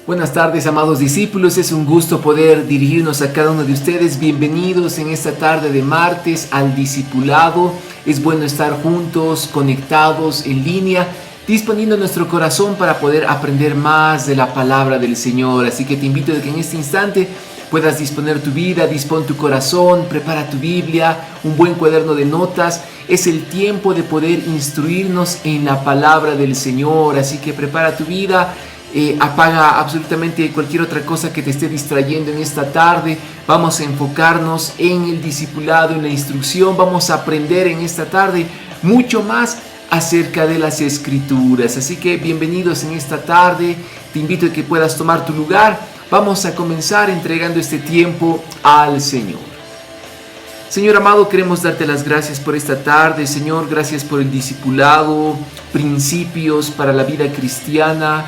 Buenas tardes, amados discípulos. Es un gusto poder dirigirnos a cada uno de ustedes. Bienvenidos en esta tarde de martes al discipulado. Es bueno estar juntos, conectados en línea, disponiendo nuestro corazón para poder aprender más de la palabra del Señor. Así que te invito a que en este instante puedas disponer tu vida, dispón tu corazón, prepara tu Biblia, un buen cuaderno de notas. Es el tiempo de poder instruirnos en la palabra del Señor. Así que prepara tu vida. Apaga absolutamente cualquier otra cosa que te esté distrayendo en esta tarde. Vamos a enfocarnos en el discipulado, en la instrucción. Vamos a aprender en esta tarde mucho más acerca de las Escrituras. Así que bienvenidos en esta tarde. Te invito a que puedas tomar tu lugar. Vamos a comenzar entregando este tiempo al Señor. Señor amado, queremos darte las gracias por esta tarde. Señor, gracias por el discipulado, principios para la vida cristiana.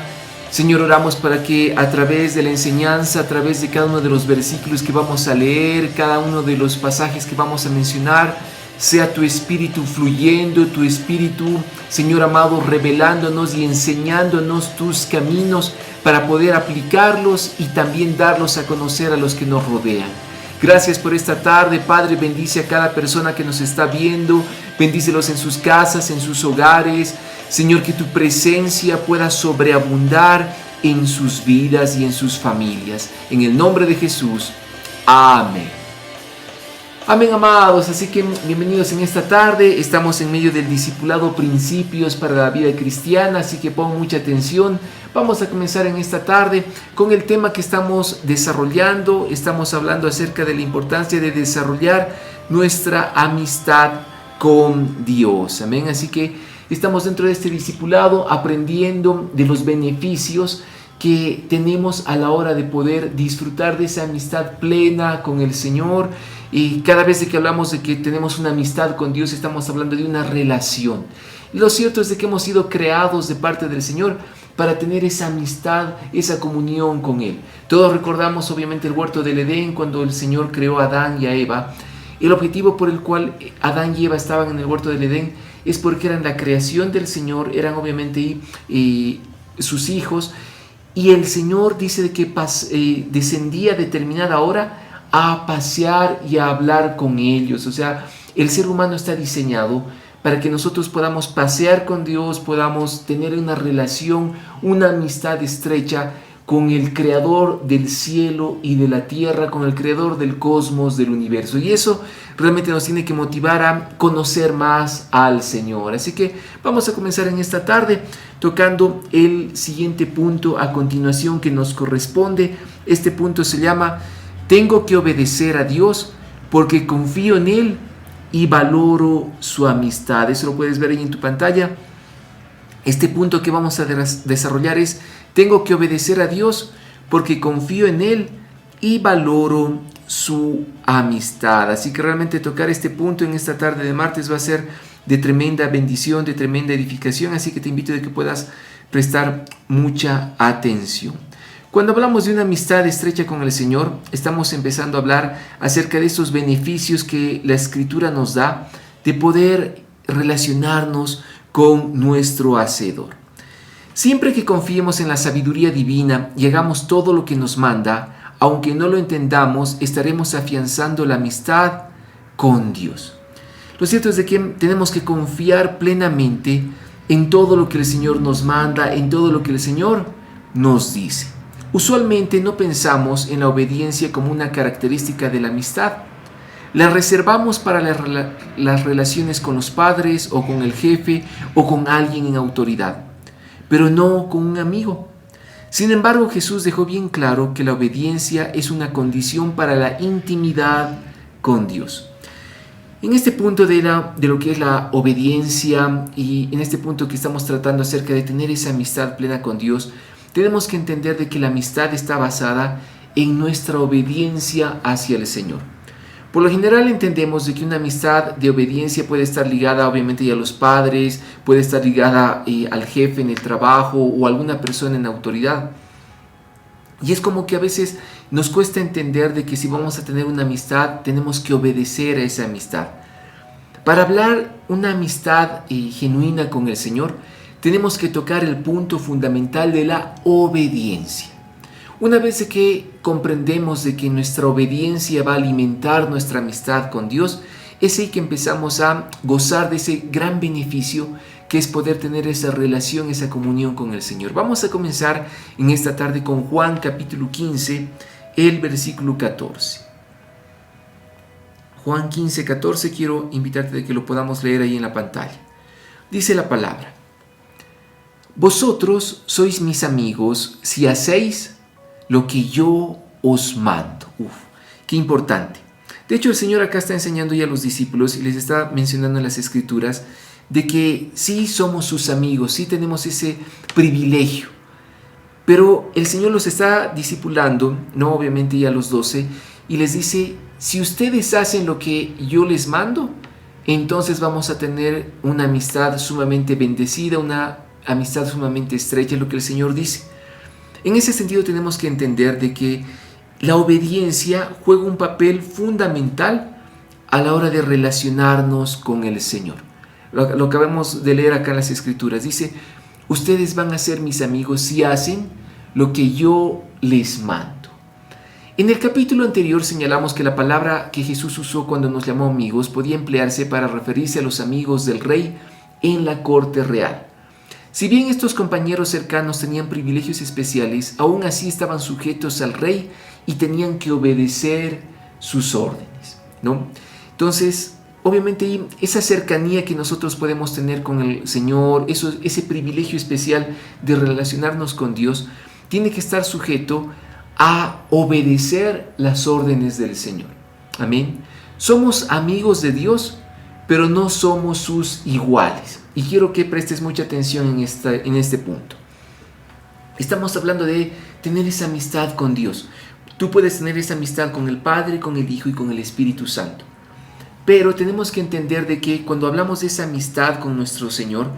Señor, oramos para que a través de la enseñanza, a través de cada uno de los versículos que vamos a leer, cada uno de los pasajes que vamos a mencionar, sea tu Espíritu fluyendo, tu Espíritu, Señor amado, revelándonos y enseñándonos tus caminos para poder aplicarlos y también darlos a conocer a los que nos rodean. Gracias por esta tarde, Padre. Bendice a cada persona que nos está viendo. Bendícelos en sus casas, en sus hogares. Señor, que tu presencia pueda sobreabundar en sus vidas y en sus familias. En el nombre de Jesús. Amén. Amén, amados. Así que bienvenidos en esta tarde. Estamos en medio del discipulado Principios para la Vida Cristiana. Así que pon mucha atención. Vamos a comenzar en esta tarde con el tema que estamos desarrollando. Estamos hablando acerca de la importancia de desarrollar nuestra amistad con Dios. Amén. Así que estamos dentro de este discipulado aprendiendo de los beneficios que tenemos a la hora de poder disfrutar de esa amistad plena con el Señor. Y cada vez que hablamos de que tenemos una amistad con Dios, estamos hablando de una relación. Y lo cierto es de que hemos sido creados de parte del Señor para tener esa amistad, esa comunión con Él. Todos recordamos obviamente el huerto del Edén cuando el Señor creó a Adán y a Eva. El objetivo por el cual Adán y Eva estaban en el huerto del Edén es porque eran la creación del Señor, eran obviamente sus hijos, y el Señor dice de que descendía a determinada hora a pasear y a hablar con ellos. O sea, el ser humano está diseñado para que nosotros podamos pasear con Dios, podamos tener una relación, una amistad estrecha con el Creador del cielo y de la tierra, con el Creador del cosmos, del universo. Y eso realmente nos tiene que motivar a conocer más al Señor. Así que vamos a comenzar en esta tarde tocando el siguiente punto a continuación que nos corresponde. Este punto se llama: tengo que obedecer a Dios porque confío en Él y valoro su amistad. Eso lo puedes ver ahí en tu pantalla. Este punto que vamos a desarrollar es: tengo que obedecer a Dios porque confío en Él y valoro su amistad. Así que realmente tocar este punto en esta tarde de martes va a ser de tremenda bendición, de tremenda edificación. Así que te invito a que puedas prestar mucha atención. Cuando hablamos de una amistad estrecha con el Señor, estamos empezando a hablar acerca de estos beneficios que la Escritura nos da de poder relacionarnos con nuestro Hacedor. Siempre que confiemos en la sabiduría divina y hagamos todo lo que nos manda, aunque no lo entendamos, estaremos afianzando la amistad con Dios. Lo cierto es de que tenemos que confiar plenamente en todo lo que el Señor nos manda, en todo lo que el Señor nos dice. Usualmente no pensamos en la obediencia como una característica de la amistad. La reservamos para las relaciones con los padres o con el jefe o con alguien en autoridad, pero no con un amigo. Sin embargo, Jesús dejó bien claro que la obediencia es una condición para la intimidad con Dios. En este punto de lo que es la obediencia y en este punto que estamos tratando acerca de tener esa amistad plena con Dios, tenemos que entender de que la amistad está basada en nuestra obediencia hacia el Señor. Por lo general entendemos de que una amistad de obediencia puede estar ligada obviamente a los padres, puede estar ligada al jefe en el trabajo o a alguna persona en autoridad. Y es como que a veces nos cuesta entender de que si vamos a tener una amistad tenemos que obedecer a esa amistad. Para hablar una amistad genuina con el Señor, tenemos que tocar el punto fundamental de la obediencia. Una vez de que comprendemos de que nuestra obediencia va a alimentar nuestra amistad con Dios, es ahí que empezamos a gozar de ese gran beneficio que es poder tener esa relación, esa comunión con el Señor. Vamos a comenzar en esta tarde con Juan capítulo 15, el versículo 14. Juan 15, 14, quiero invitarte a que lo podamos leer ahí en la pantalla. Dice la palabra: vosotros sois mis amigos si hacéis lo que yo os mando. Qué importante. De hecho, el Señor acá está enseñando ya a los discípulos y les está mencionando en las Escrituras de que sí somos sus amigos, sí tenemos ese privilegio. Pero el Señor los está discipulando, no obviamente ya a los 12, y les dice: si ustedes hacen lo que yo les mando, entonces vamos a tener una amistad sumamente bendecida, una amistad sumamente estrecha, es lo que el Señor dice. En ese sentido tenemos que entender de que la obediencia juega un papel fundamental a la hora de relacionarnos con el Señor. Lo acabamos de leer acá en las Escrituras. Dice: ustedes van a ser mis amigos si hacen lo que yo les mando. En el capítulo anterior señalamos que la palabra que Jesús usó cuando nos llamó amigos podía emplearse para referirse a los amigos del rey en la corte real. Si bien estos compañeros cercanos tenían privilegios especiales, aún así estaban sujetos al rey y tenían que obedecer sus órdenes, ¿no? Entonces, obviamente, esa cercanía que nosotros podemos tener con el Señor, ese privilegio especial de relacionarnos con Dios, tiene que estar sujeto a obedecer las órdenes del Señor. Amén. Somos amigos de Dios, pero no somos sus iguales. Y quiero que prestes mucha atención en este punto. Estamos hablando de tener esa amistad con Dios. Tú puedes tener esa amistad con el Padre, con el Hijo y con el Espíritu Santo. Pero tenemos que entender de que cuando hablamos de esa amistad con nuestro Señor,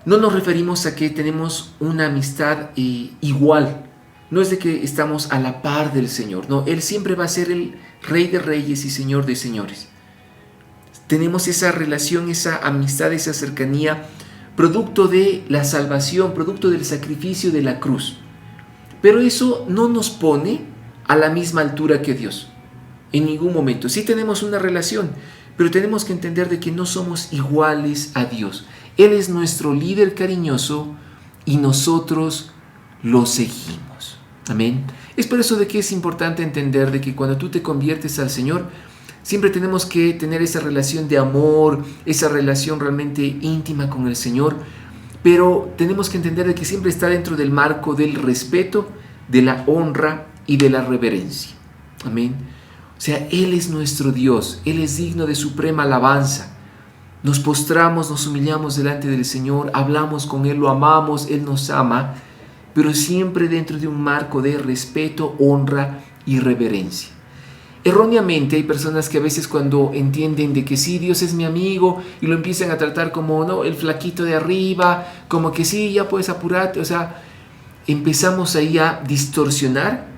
no nos referimos a que tenemos una amistad igual. No es de que estamos a la par del Señor. No, Él siempre va a ser el Rey de Reyes y Señor de Señores. Tenemos esa relación, esa amistad, esa cercanía, producto de la salvación, producto del sacrificio de la cruz. Pero eso no nos pone a la misma altura que Dios, en ningún momento. Sí tenemos una relación, pero tenemos que entender de que no somos iguales a Dios. Él es nuestro líder cariñoso y nosotros lo seguimos. Amén. Es por eso de que es importante entender de que cuando tú te conviertes al Señor, siempre tenemos que tener esa relación de amor, esa relación realmente íntima con el Señor, pero tenemos que entender de que siempre está dentro del marco del respeto, de la honra y de la reverencia. Amén. O sea, Él es nuestro Dios, Él es digno de suprema alabanza. Nos postramos, nos humillamos delante del Señor, hablamos con Él, lo amamos, Él nos ama, pero siempre dentro de un marco de respeto, honra y reverencia. Erróneamente hay personas que a veces cuando entienden de que sí, Dios es mi amigo y lo empiezan a tratar como, no, el flaquito de arriba, como que sí, ya puedes apurarte, o sea, empezamos ahí a distorsionar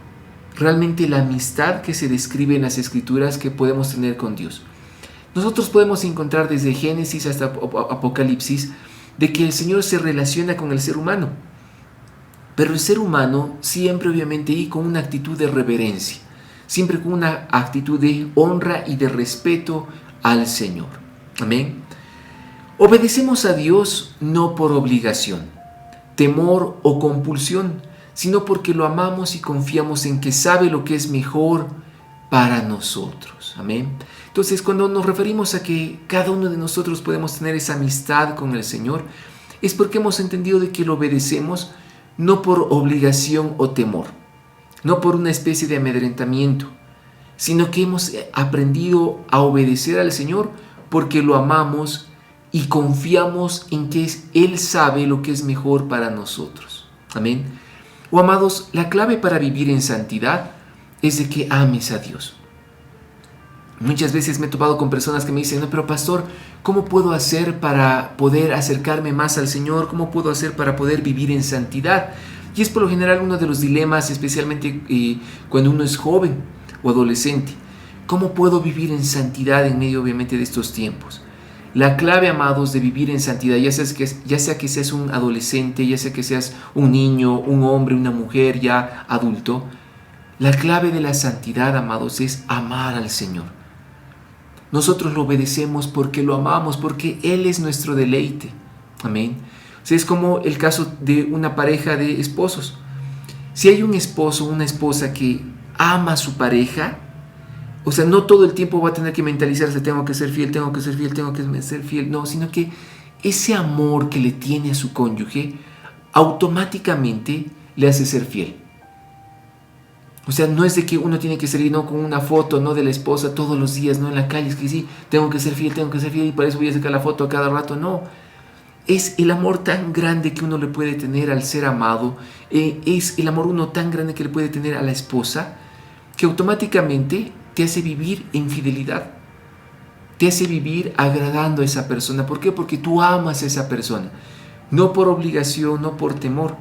realmente la amistad que se describe en las Escrituras que podemos tener con Dios. Nosotros podemos encontrar desde Génesis hasta Apocalipsis de que el Señor se relaciona con el ser humano, pero el ser humano siempre obviamente y con una actitud de reverencia, siempre con una actitud de honra y de respeto al Señor. Amén. Obedecemos a Dios no por obligación, temor o compulsión, sino porque lo amamos y confiamos en que sabe lo que es mejor para nosotros. Amén. Entonces, cuando nos referimos a que cada uno de nosotros podemos tener esa amistad con el Señor, es porque hemos entendido de que lo obedecemos no por obligación o temor, no por una especie de amedrentamiento, sino que hemos aprendido a obedecer al Señor porque lo amamos y confiamos en que Él sabe lo que es mejor para nosotros. Amén. Oh, amados, la clave para vivir en santidad es de que ames a Dios. Muchas veces me he topado con personas que me dicen, no, pero pastor, ¿cómo puedo hacer para poder acercarme más al Señor? ¿Cómo puedo hacer para poder vivir en santidad? Y es por lo general uno de los dilemas, especialmente cuando uno es joven o adolescente. ¿Cómo puedo vivir en santidad en medio obviamente de estos tiempos? La clave, amados, de vivir en santidad, ya sea que seas un adolescente, ya sea que seas un niño, un hombre, una mujer ya adulto, la clave de la santidad, amados, es amar al Señor. Nosotros lo obedecemos porque lo amamos, porque Él es nuestro deleite. Amén. O sea, es como el caso de una pareja de esposos. Si hay un esposo o una esposa que ama a su pareja, o sea, no todo el tiempo va a tener que mentalizarse, tengo que ser fiel, tengo que ser fiel, tengo que ser fiel. No, sino que ese amor que le tiene a su cónyuge automáticamente le hace ser fiel. O sea, no es de que uno tiene que salir, ¿no?, con una foto, ¿no?, de la esposa todos los días, ¿no?, en la calle, es que sí, tengo que ser fiel, y por eso voy a sacar la foto a cada rato. No, es el amor tan grande que uno le puede tener al ser amado, es el amor uno tan grande que le puede tener a la esposa, que automáticamente te hace vivir en fidelidad, te hace vivir agradando a esa persona. ¿Por qué? Porque tú amas a esa persona, no por obligación, no por temor.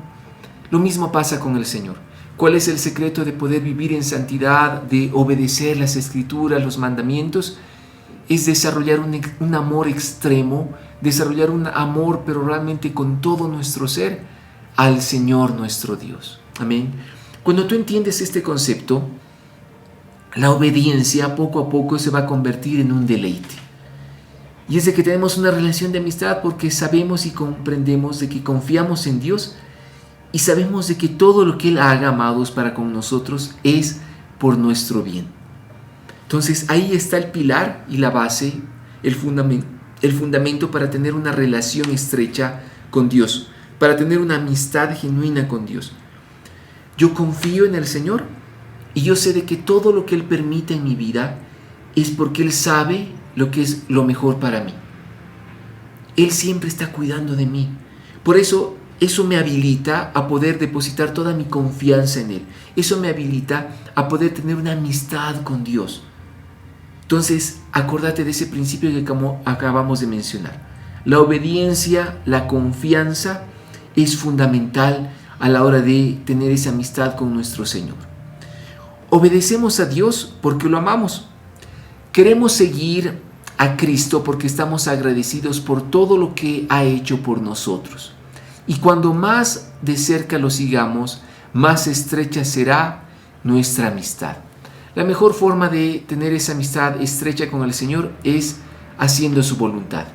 Lo mismo pasa con el Señor. ¿Cuál es el secreto de poder vivir en santidad, de obedecer las Escrituras, los mandamientos? Es desarrollar un amor extremo, desarrollar un amor, pero realmente con todo nuestro ser, al Señor nuestro Dios. Amén. Cuando tú entiendes este concepto, la obediencia poco a poco se va a convertir en un deleite. Y es de que tenemos una relación de amistad porque sabemos y comprendemos de que confiamos en Dios y sabemos de que todo lo que Él haga, amados, para con nosotros es por nuestro bien. Entonces ahí está el pilar y la base, el fundamento para tener una relación estrecha con Dios, para tener una amistad genuina con Dios. Yo confío en el Señor y yo sé de que todo lo que Él permite en mi vida es porque Él sabe lo que es lo mejor para mí. Él siempre está cuidando de mí. Por eso me habilita a poder depositar toda mi confianza en Él. Eso me habilita a poder tener una amistad con Dios. Entonces, acordate de ese principio que acabamos de mencionar. La obediencia, la confianza es fundamental a la hora de tener esa amistad con nuestro Señor. Obedecemos a Dios porque lo amamos. Queremos seguir a Cristo porque estamos agradecidos por todo lo que ha hecho por nosotros. Y cuando más de cerca lo sigamos, más estrecha será nuestra amistad. La mejor forma de tener esa amistad estrecha con el Señor es haciendo su voluntad.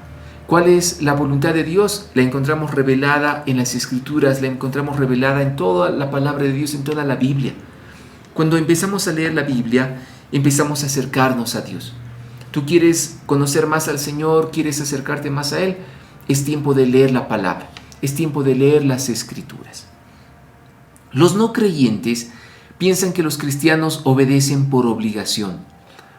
¿Cuál es la voluntad de Dios? La encontramos revelada en las Escrituras, la encontramos revelada en toda la palabra de Dios, en toda la Biblia. Cuando empezamos a leer la Biblia, empezamos a acercarnos a Dios. ¿Tú quieres conocer más al Señor? ¿Quieres acercarte más a Él? Es tiempo de leer la palabra. Es tiempo de leer las Escrituras. Los no creyentes piensan que los cristianos obedecen por obligación,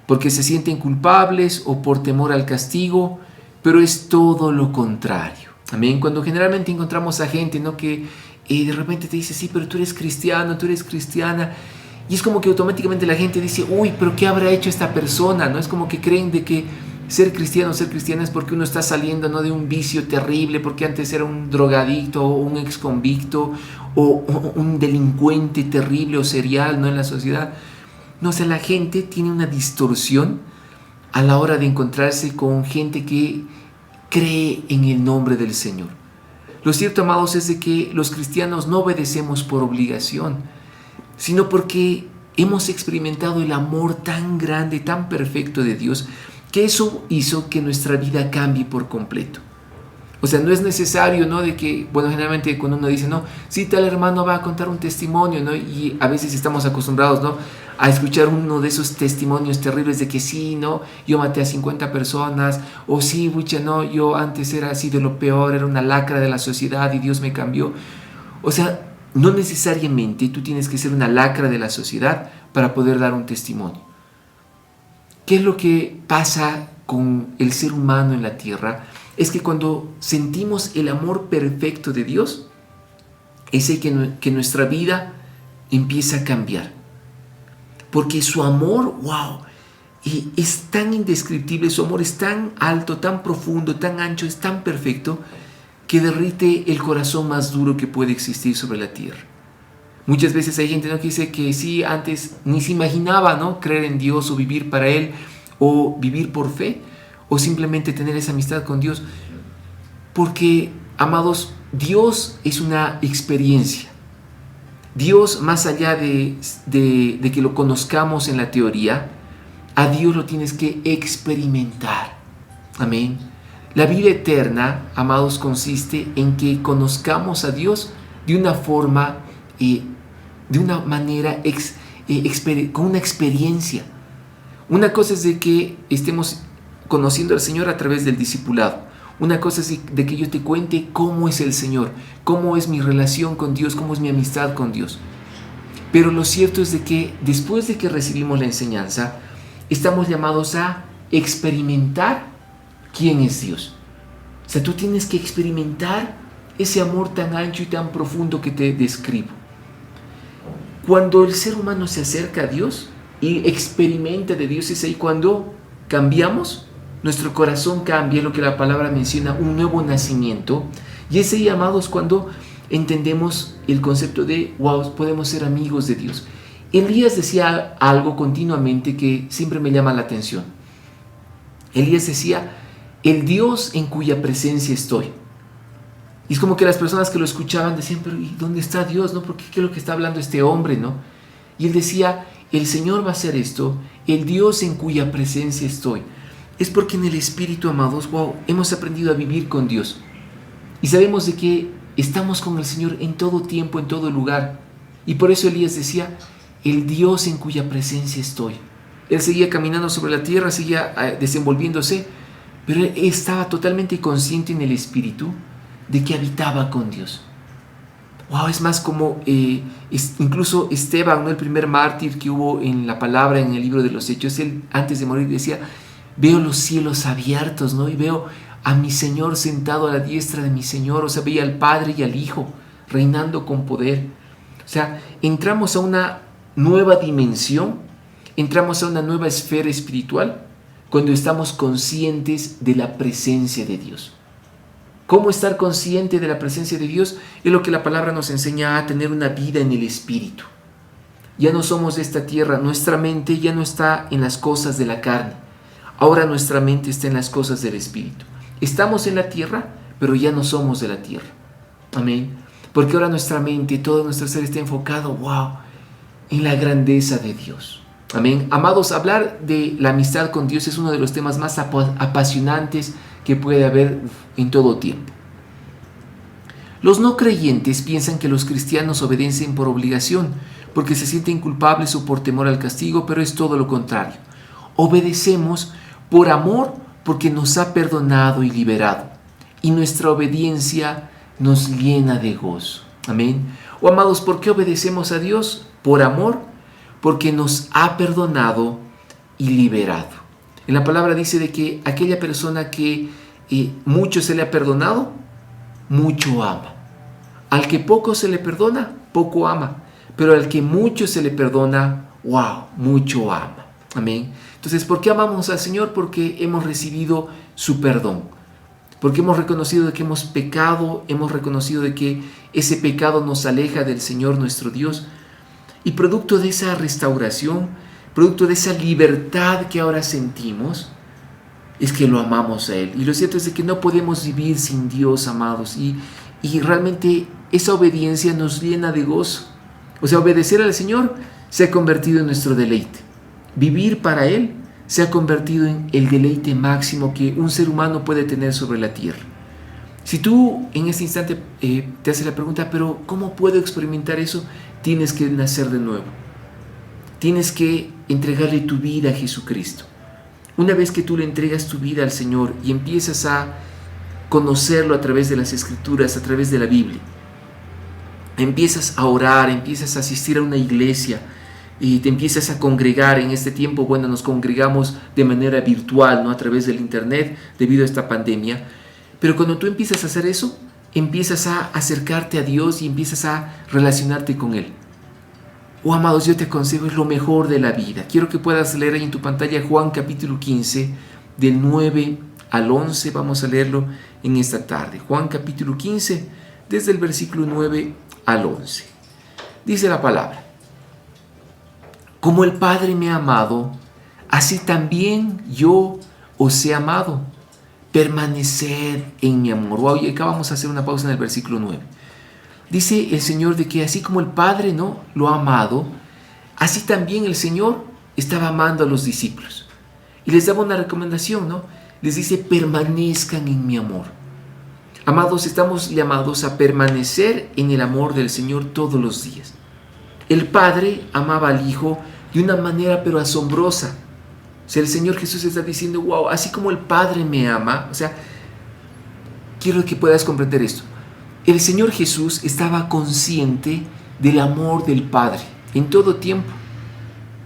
porque se sienten culpables o por temor al castigo, pero es todo lo contrario. Amén. Cuando generalmente encontramos a gente, ¿no?, que de repente te dice, sí, pero tú eres cristiano, tú eres cristiana, y es como que automáticamente la gente dice, uy, pero ¿qué habrá hecho esta persona? ¿No? Es como que creen de que ser cristiano, ser cristiana es porque uno está saliendo, ¿no?, de un vicio terrible, porque antes era un drogadicto o un ex convicto o un delincuente terrible o serial, ¿no?, en la sociedad. No, o sea, la gente tiene una distorsión a la hora de encontrarse con gente que cree en el nombre del Señor. Lo cierto, amados, es de que los cristianos no obedecemos por obligación, sino porque hemos experimentado el amor tan grande, tan perfecto de Dios, que eso hizo que nuestra vida cambie por completo. O sea, no es necesario, ¿no?, de que, bueno, generalmente cuando uno dice, no, sí, tal hermano va a contar un testimonio, ¿no?, y a veces estamos acostumbrados, ¿no?, a escuchar uno de esos testimonios terribles de que sí, ¿no?, yo maté a 50 personas, o sí, bucha, no, yo antes era así de lo peor, era una lacra de la sociedad y Dios me cambió. O sea, no necesariamente tú tienes que ser una lacra de la sociedad para poder dar un testimonio. ¿Qué es lo que pasa con el ser humano en la tierra? Es que cuando sentimos el amor perfecto de Dios, es el que nuestra vida empieza a cambiar. Porque su amor, wow, es tan indescriptible, su amor es tan alto, tan profundo, tan ancho, es tan perfecto, que derrite el corazón más duro que puede existir sobre la tierra. Muchas veces hay gente, ¿no?, que dice que sí, antes ni se imaginaba, ¿no?, creer en Dios o vivir para Él o vivir por fe. o simplemente tener esa amistad con Dios? Porque, amados, Dios es una experiencia. Dios, más allá de que lo conozcamos en la teoría, a Dios lo tienes que experimentar. Amén. La vida eterna, amados, consiste en que conozcamos a Dios de una forma, de una manera, con una experiencia. Una cosa es de que estemos conociendo al Señor a través del discipulado. Una cosa es de que yo te cuente cómo es el Señor, cómo es mi relación con Dios, cómo es mi amistad con Dios. Pero lo cierto es de que después de que recibimos la enseñanza, estamos llamados a experimentar quién es Dios. O sea, tú tienes que experimentar ese amor tan ancho y tan profundo que te describo. Cuando el ser humano se acerca a Dios y experimenta de Dios, es ahí cuando cambiamos. Nuestro corazón cambia, lo que la palabra menciona, un nuevo nacimiento. Y es ahí, amados, cuando entendemos el concepto de, wow, podemos ser amigos de Dios. Elías decía algo continuamente que siempre me llama la atención. Elías decía, el Dios en cuya presencia estoy. Y es como que las personas que lo escuchaban decían, pero ¿y dónde está Dios? ¿No? ¿Por qué es lo que está hablando este hombre? ¿No? Y él decía, el Señor va a hacer esto, el Dios en cuya presencia estoy. Es porque en el Espíritu, amados, wow, hemos aprendido a vivir con Dios. Y sabemos de que estamos con el Señor en todo tiempo, en todo lugar. Y por eso Elías decía, el Dios en cuya presencia estoy. Él seguía caminando sobre la tierra, seguía desenvolviéndose, pero él estaba totalmente consciente en el Espíritu de que habitaba con Dios. Wow, es más como incluso Esteban, ¿no? El primer mártir que hubo en la palabra, en el libro de los Hechos, él antes de morir decía, veo los cielos abiertos, ¿no? Y veo a mi Señor sentado a la diestra de mi Señor. O sea, veía al Padre y al Hijo reinando con poder. O sea, entramos a una nueva dimensión, entramos a una nueva esfera espiritual cuando estamos conscientes de la presencia de Dios. ¿Cómo estar consciente de la presencia de Dios? Es lo que la palabra nos enseña, a tener una vida en el Espíritu. Ya no somos de esta tierra, nuestra mente ya no está en las cosas de la carne. Ahora nuestra mente está en las cosas del Espíritu. Estamos en la tierra, pero ya no somos de la tierra. Amén. Porque ahora nuestra mente, todo nuestro ser está enfocado, wow, en la grandeza de Dios. Amén. Amados, hablar de la amistad con Dios es uno de los temas más apasionantes que puede haber en todo tiempo. Los no creyentes piensan que los cristianos obedecen por obligación, porque se sienten culpables o por temor al castigo, pero es todo lo contrario. Obedecemos por amor, porque nos ha perdonado y liberado, y nuestra obediencia nos llena de gozo. Amén. O amados, ¿por qué obedecemos a Dios? Por amor, porque nos ha perdonado y liberado. En la palabra dice de que aquella persona que mucho se le ha perdonado, mucho ama. Al que poco se le perdona, poco ama. Pero al que mucho se le perdona, wow, mucho ama. Amén. Entonces, ¿por qué amamos al Señor? Porque hemos recibido su perdón. Porque hemos reconocido de que hemos pecado, hemos reconocido de que ese pecado nos aleja del Señor nuestro Dios. Y producto de esa restauración, producto de esa libertad que ahora sentimos, es que lo amamos a Él. Y lo cierto es de que no podemos vivir sin Dios, amados. Y realmente esa obediencia nos llena de gozo. O sea, obedecer al Señor se ha convertido en nuestro deleite. Vivir para Él se ha convertido en el deleite máximo que un ser humano puede tener sobre la tierra. Si tú en este instante te haces la pregunta, pero ¿cómo puedo experimentar eso? Tienes que nacer de nuevo. Tienes que entregarle tu vida a Jesucristo. Una vez que tú le entregas tu vida al Señor y empiezas a conocerlo a través de las Escrituras, a través de la Biblia, empiezas a orar, empiezas a asistir a una iglesia y te empiezas a congregar. En este tiempo, bueno, nos congregamos de manera virtual, ¿no? A través del internet debido a esta pandemia. Pero cuando tú empiezas a hacer eso, empiezas a acercarte a Dios y empiezas a relacionarte con Él. Oh, amados, yo te aconsejo, es lo mejor de la vida. Quiero que puedas leer ahí en tu pantalla Juan capítulo 15, del 9 al 11. Vamos a leerlo en esta tarde. Juan capítulo 15, desde el versículo 9 al 11. Dice la palabra: Como el Padre me ha amado, así también yo os he amado. permanecer en mi amor. Wow, y acá vamos a hacer una pausa en el versículo 9. Dice el Señor de que así como el Padre, ¿no?, lo ha amado, así también el Señor estaba amando a los discípulos. Y les daba una recomendación, ¿no? Les dice, permanezcan en mi amor. Amados, estamos llamados a permanecer en el amor del Señor todos los días. El Padre amaba al Hijo de una manera pero asombrosa. O sea, el Señor Jesús está diciendo, wow, así como el Padre me ama, o sea, quiero que puedas comprender esto. El Señor Jesús estaba consciente del amor del Padre en todo tiempo.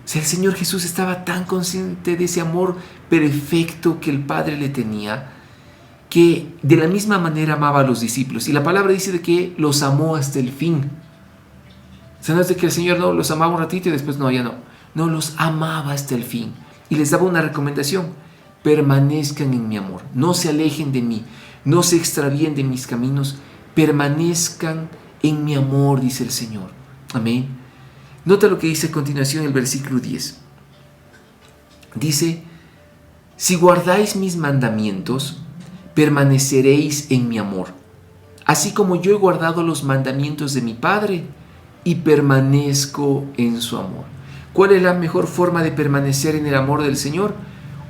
O sea, el Señor Jesús estaba tan consciente de ese amor perfecto que el Padre le tenía, que de la misma manera amaba a los discípulos. Y la palabra dice de que los amó hasta el fin. O sea, no es de que el Señor no los amaba un ratito y después no, ya no. No, los amaba hasta el fin. Y les daba una recomendación: permanezcan en mi amor, no se alejen de mí, no se extravíen de mis caminos, permanezcan en mi amor, dice el Señor. Amén. Nota lo que dice a continuación el versículo 10. Dice, si guardáis mis mandamientos, permaneceréis en mi amor, así como yo he guardado los mandamientos de mi Padre y permanezco en su amor. ¿Cuál es la mejor forma de permanecer en el amor del Señor?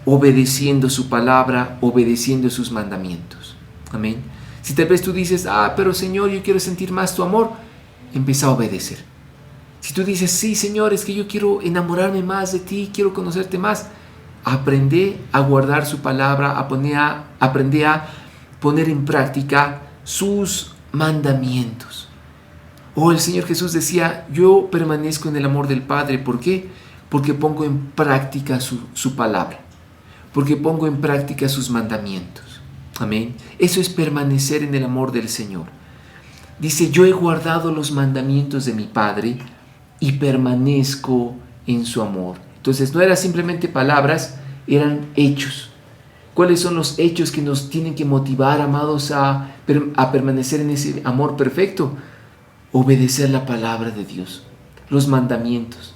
Obedeciendo su palabra, obedeciendo sus mandamientos. Amén. Si tal vez tú dices, pero Señor, yo quiero sentir más tu amor, empieza a obedecer. Si tú dices, sí, Señor, es que yo quiero enamorarme más de ti, quiero conocerte más, aprende a guardar su palabra, aprende a poner en práctica sus mandamientos. El Señor Jesús decía, yo permanezco en el amor del Padre. ¿Por qué? Porque pongo en práctica su palabra, porque pongo en práctica sus mandamientos. Amén. Eso es permanecer en el amor del Señor. Dice, yo he guardado los mandamientos de mi Padre y permanezco en su amor. Entonces no eran simplemente palabras, eran hechos. ¿Cuáles son los hechos que nos tienen que motivar, amados, a permanecer en ese amor perfecto? Obedecer la palabra de Dios, los mandamientos.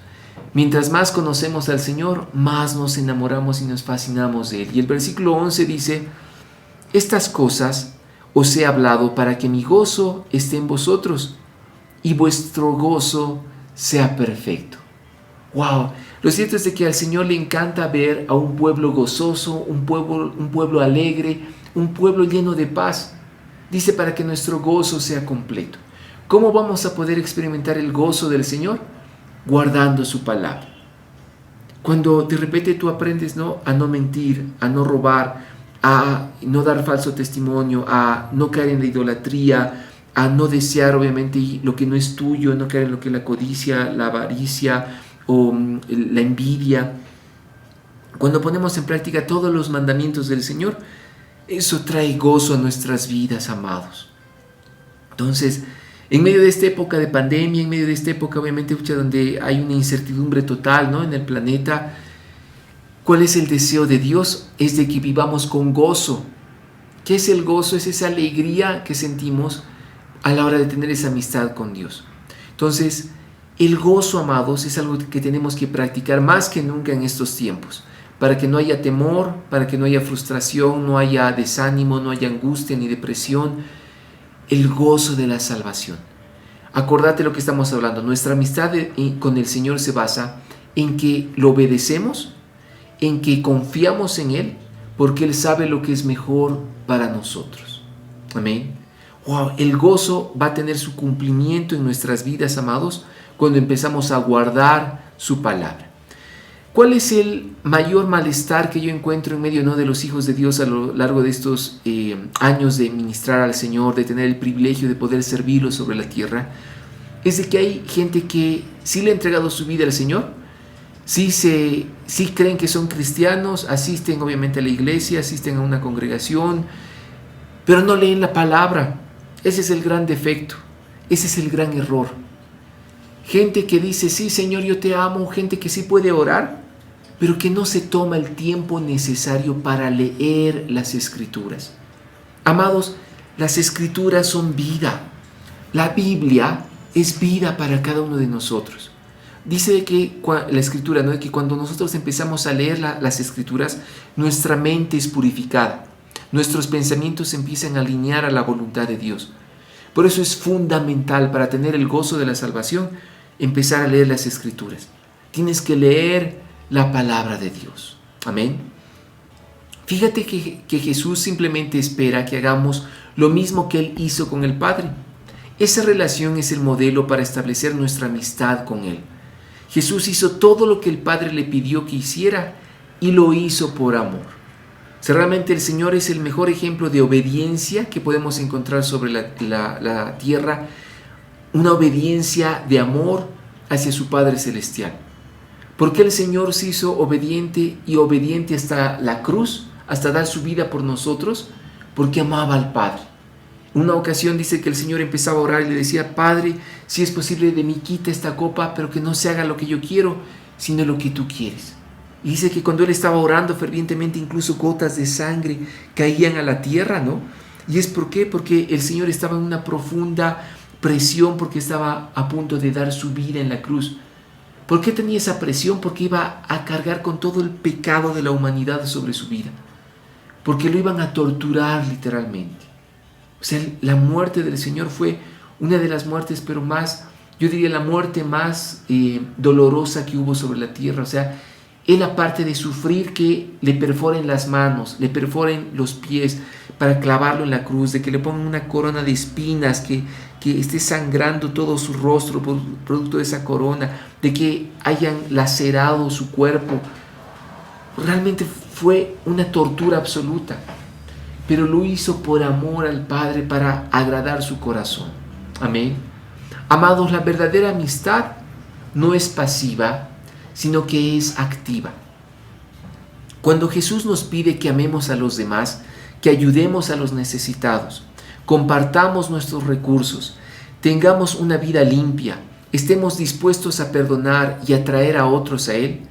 Mientras más conocemos al Señor, más nos enamoramos y nos fascinamos de Él. Y el versículo 11 dice, estas cosas os he hablado para que mi gozo esté en vosotros y vuestro gozo sea perfecto. ¡Wow! Lo cierto es de que al Señor le encanta ver a un pueblo gozoso, un pueblo alegre, un pueblo lleno de paz. Dice, para que nuestro gozo sea completo. ¿Cómo vamos a poder experimentar el gozo del Señor? Guardando su palabra. Cuando de repente tú aprendes, ¿no?, a no mentir, a no robar, a no dar falso testimonio, a no caer en la idolatría, a no desear obviamente lo que no es tuyo, no caer en lo que es la codicia, la avaricia o la envidia. Cuando ponemos en práctica todos los mandamientos del Señor, eso trae gozo a nuestras vidas, amados. Entonces, en medio de esta época de pandemia, en medio de esta época obviamente donde hay una incertidumbre total, ¿no?, en el planeta, ¿cuál es el deseo de Dios? Es de que vivamos con gozo. ¿Qué es el gozo? Es esa alegría que sentimos a la hora de tener esa amistad con Dios. Entonces, el gozo, amados, es algo que tenemos que practicar más que nunca en estos tiempos, para que no haya temor, para que no haya frustración, no haya desánimo, no haya angustia ni depresión. El gozo de la salvación. Acordate lo que estamos hablando. Nuestra amistad con el Señor se basa en que lo obedecemos, en que confiamos en Él, porque Él sabe lo que es mejor para nosotros. Amén. Wow, el gozo va a tener su cumplimiento en nuestras vidas, amados, cuando empezamos a guardar su palabra. ¿Cuál es el mayor malestar que yo encuentro en medio, ¿no?, de los hijos de Dios a lo largo de estos años de ministrar al Señor, de tener el privilegio de poder servirlo sobre la tierra? Es de que hay gente que sí le ha entregado su vida al Señor, sí creen que son cristianos, asisten obviamente a la iglesia, asisten a una congregación, pero no leen la palabra. Ese es el gran defecto, ese es el gran error. Gente que dice, sí, Señor, yo te amo, gente que sí puede orar, pero que no se toma el tiempo necesario para leer las Escrituras. Amados, las Escrituras son vida. La Biblia es vida para cada uno de nosotros. Dice que la Escritura, ¿no?, que cuando nosotros empezamos a leer las Escrituras, nuestra mente es purificada, nuestros pensamientos se empiezan a alinear a la voluntad de Dios. Por eso es fundamental para tener el gozo de la salvación empezar a leer las Escrituras. Tienes que leer la palabra de Dios. Amén. Fíjate que Jesús simplemente espera que hagamos lo mismo que Él hizo con el Padre. Esa relación es el modelo para establecer nuestra amistad con Él. Jesús hizo todo lo que el Padre le pidió que hiciera y lo hizo por amor. O sea, realmente el Señor es el mejor ejemplo de obediencia que podemos encontrar sobre la tierra, una obediencia de amor hacia su Padre Celestial. ¿Por qué el Señor se hizo obediente y obediente hasta la cruz, hasta dar su vida por nosotros? Porque amaba al Padre. Una ocasión dice que el Señor empezaba a orar y le decía: Padre, si es posible de mí quita esta copa, pero que no se haga lo que yo quiero, sino lo que tú quieres. Y dice que cuando él estaba orando fervientemente, incluso gotas de sangre caían a la tierra, ¿no? ¿Y es por qué? Porque el Señor estaba en una profunda presión, porque estaba a punto de dar su vida en la cruz. ¿Por qué tenía esa presión? Porque iba a cargar con todo el pecado de la humanidad sobre su vida. Porque lo iban a torturar literalmente. O sea, la muerte del Señor fue una de las muertes, pero más, yo diría la muerte más dolorosa que hubo sobre la tierra. O sea, Él, aparte de sufrir que le perforen las manos, le perforen los pies para clavarlo en la cruz, de que le pongan una corona de espinas, que esté sangrando todo su rostro producto de esa corona, de que hayan lacerado su cuerpo, realmente fue una tortura absoluta. Pero lo hizo por amor al Padre, para agradar su corazón. Amén. Amados, la verdadera amistad no es pasiva, sino que es activa. Cuando Jesús nos pide que amemos a los demás, que ayudemos a los necesitados, compartamos nuestros recursos, tengamos una vida limpia, estemos dispuestos a perdonar y a traer a otros a Él,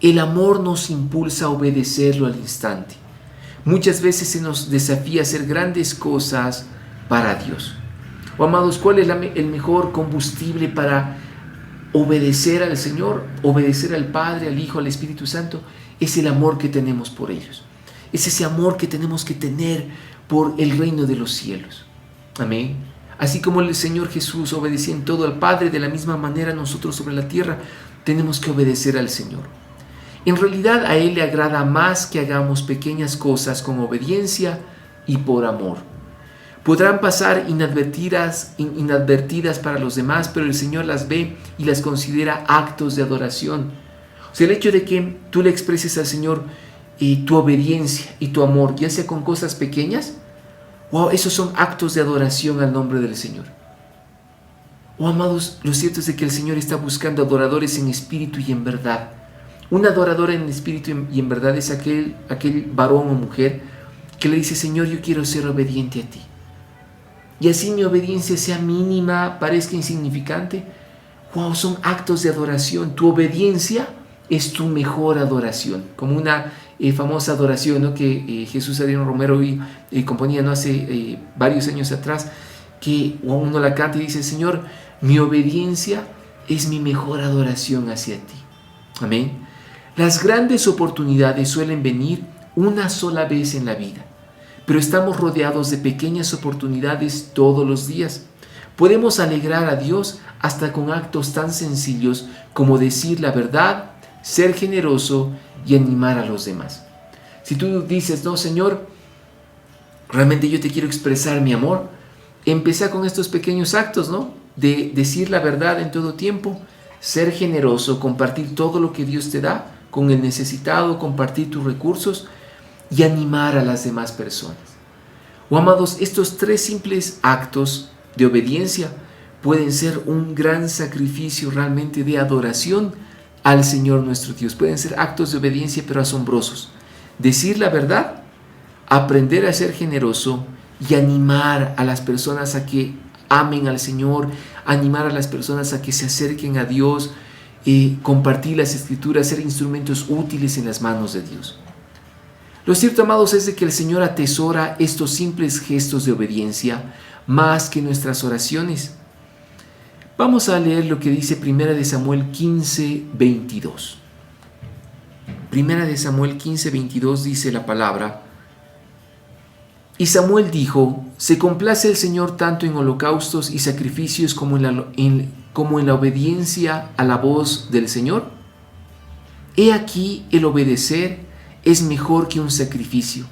el amor nos impulsa a obedecerlo al instante. Muchas veces se nos desafía a hacer grandes cosas para Dios. Amados, ¿cuál es el mejor combustible para obedecer al Señor, obedecer al Padre, al Hijo, al Espíritu Santo? Es el amor que tenemos por ellos. Es ese amor que tenemos que tener por el reino de los cielos. Amén. Así como el Señor Jesús obedecía en todo al Padre, de la misma manera nosotros sobre la tierra tenemos que obedecer al Señor. En realidad a Él le agrada más que hagamos pequeñas cosas con obediencia y por amor. Podrán pasar inadvertidas para los demás, pero el Señor las ve y las considera actos de adoración. O sea, el hecho de que tú le expreses al Señor tu obediencia y tu amor, ya sea con cosas pequeñas, wow, esos son actos de adoración al nombre del Señor. Amados, lo cierto es de que el Señor está buscando adoradores en espíritu y en verdad. Un adorador en espíritu y en verdad es aquel varón o mujer que le dice: Señor, yo quiero ser obediente a ti. Y así mi obediencia sea mínima, parezca insignificante. Wow, son actos de adoración. Tu obediencia es tu mejor adoración. Como una famosa adoración, ¿no?, que Jesús Adriano Romero componía, ¿no?, hace varios años atrás, que uno la canta y dice: Señor, mi obediencia es mi mejor adoración hacia ti. Amén. Las grandes oportunidades suelen venir una sola vez en la vida, pero estamos rodeados de pequeñas oportunidades todos los días. Podemos alegrar a Dios hasta con actos tan sencillos como decir la verdad, ser generoso y animar a los demás. Si tú dices: no, Señor, realmente yo te quiero expresar mi amor, empieza con estos pequeños actos, ¿no?, de decir la verdad en todo tiempo, ser generoso, compartir todo lo que Dios te da con el necesitado, compartir tus recursos y animar a las demás personas. Amados, estos tres simples actos de obediencia pueden ser un gran sacrificio realmente de adoración al Señor nuestro Dios. Pueden ser actos de obediencia pero asombrosos. Decir la verdad, aprender a ser generoso y animar a las personas a que amen al Señor, animar a las personas a que se acerquen a Dios, compartir las Escrituras, ser instrumentos útiles en las manos de Dios. Lo cierto, amados, es de que el Señor atesora estos simples gestos de obediencia más que nuestras oraciones. Vamos a leer lo que dice 1 Samuel 15, 22. 1 Samuel 15, 22 dice la palabra: Y Samuel dijo: ¿se complace el Señor tanto en holocaustos y sacrificios como en la obediencia a la voz del Señor? He aquí, el obedecer es mejor que un sacrificio,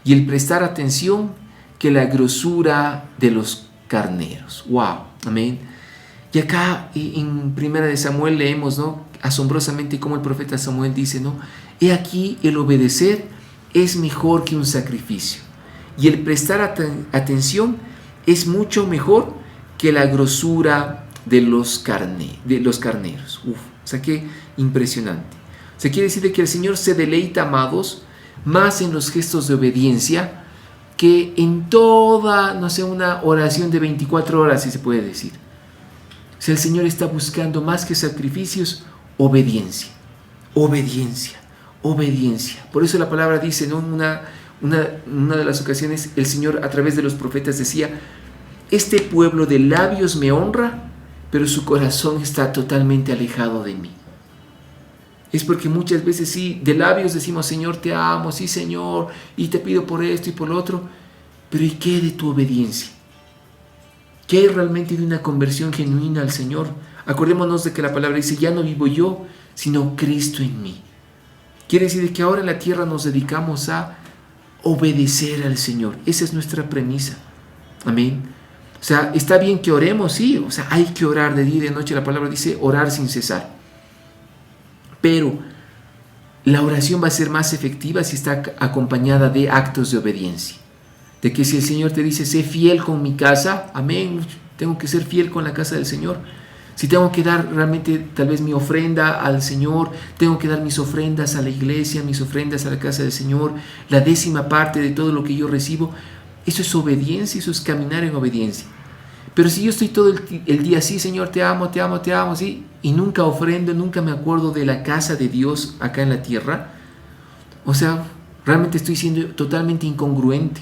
y el prestar atención que la grosura de los carneros. ¡Wow! Amén. Y acá en Primera de Samuel leemos, ¿no?, asombrosamente como el profeta Samuel dice, ¿no?, he aquí, el obedecer es mejor que un sacrificio, y el prestar atención es mucho mejor que la grosura de los carneros. Uf, o sea, qué impresionante. O sea, quiere decir que el Señor se deleita, amados, más en los gestos de obediencia que en toda, no sé, una oración de 24 horas, si se puede decir. O sea, el Señor está buscando más que sacrificios, obediencia, obediencia, obediencia. Por eso la palabra dice, ¿no?, una de las ocasiones el Señor a través de los profetas decía: este pueblo de labios me honra, pero su corazón está totalmente alejado de mí. Es porque muchas veces sí, de labios decimos: Señor, te amo, sí, Señor, y te pido por esto y por lo otro, pero ¿y qué de tu obediencia? ¿Qué hay realmente de una conversión genuina al Señor? Acordémonos de que la palabra dice: ya no vivo yo, sino Cristo en mí. Quiere decir que ahora en la tierra nos dedicamos a obedecer al Señor. Esa es nuestra premisa. Amén. O sea, está bien que oremos, sí, o sea, hay que orar de día y de noche. La palabra dice orar sin cesar. Pero la oración va a ser más efectiva si está acompañada de actos de obediencia. De que si el Señor te dice: sé fiel con mi casa, amén, tengo que ser fiel con la casa del Señor. Si tengo que dar realmente tal vez mi ofrenda al Señor, tengo que dar mis ofrendas a la iglesia, mis ofrendas a la casa del Señor, la 10ª parte de todo lo que yo recibo, eso es obediencia, eso es caminar en obediencia. Pero si yo estoy todo el día así: Señor, te amo, te amo, te amo, ¿sí?, y nunca ofrendo, nunca me acuerdo de la casa de Dios acá en la tierra, o sea, realmente estoy siendo totalmente incongruente.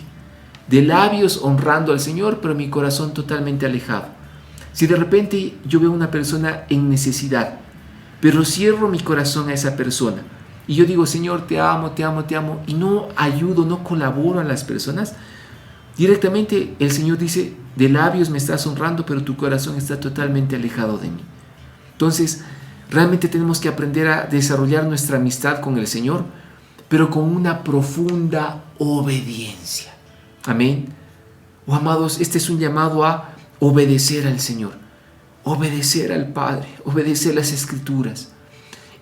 De labios honrando al Señor, pero mi corazón totalmente alejado. Si de repente yo veo una persona en necesidad, pero cierro mi corazón a esa persona, y yo digo: Señor, te amo, te amo, te amo, y no ayudo, no colaboro a las personas, directamente el Señor dice: de labios me estás honrando, pero tu corazón está totalmente alejado de mí. Entonces, realmente tenemos que aprender a desarrollar nuestra amistad con el Señor, pero con una profunda obediencia. Amén. Oh, amados, este es un llamado a obedecer al Señor, obedecer al Padre, obedecer las Escrituras.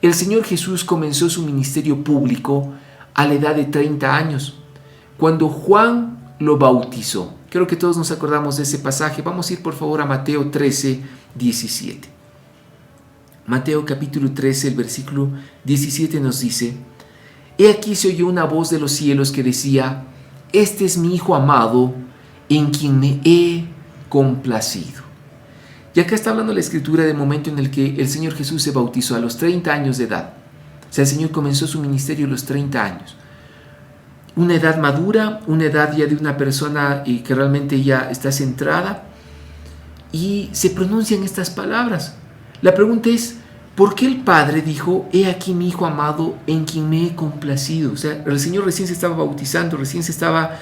El Señor Jesús comenzó su ministerio público a la edad de 30 años, cuando Juan lo bautizó. Creo que todos nos acordamos de ese pasaje. Vamos a ir por favor a Mateo 13, 17. Mateo capítulo 13, el versículo 17 nos dice: he aquí se oyó una voz de los cielos que decía: este es mi Hijo amado, en quien me he complacido. Y acá está hablando la Escritura del momento en el que el Señor Jesús se bautizó a los 30 años de edad. O sea, el Señor comenzó su ministerio a los 30 años. Una edad madura, una edad ya de una persona que realmente ya está centrada, y se pronuncian estas palabras. La pregunta es: ¿por qué el Padre dijo: he aquí mi Hijo amado, en quien me he complacido? O sea, el Señor recién se estaba bautizando, recién estaba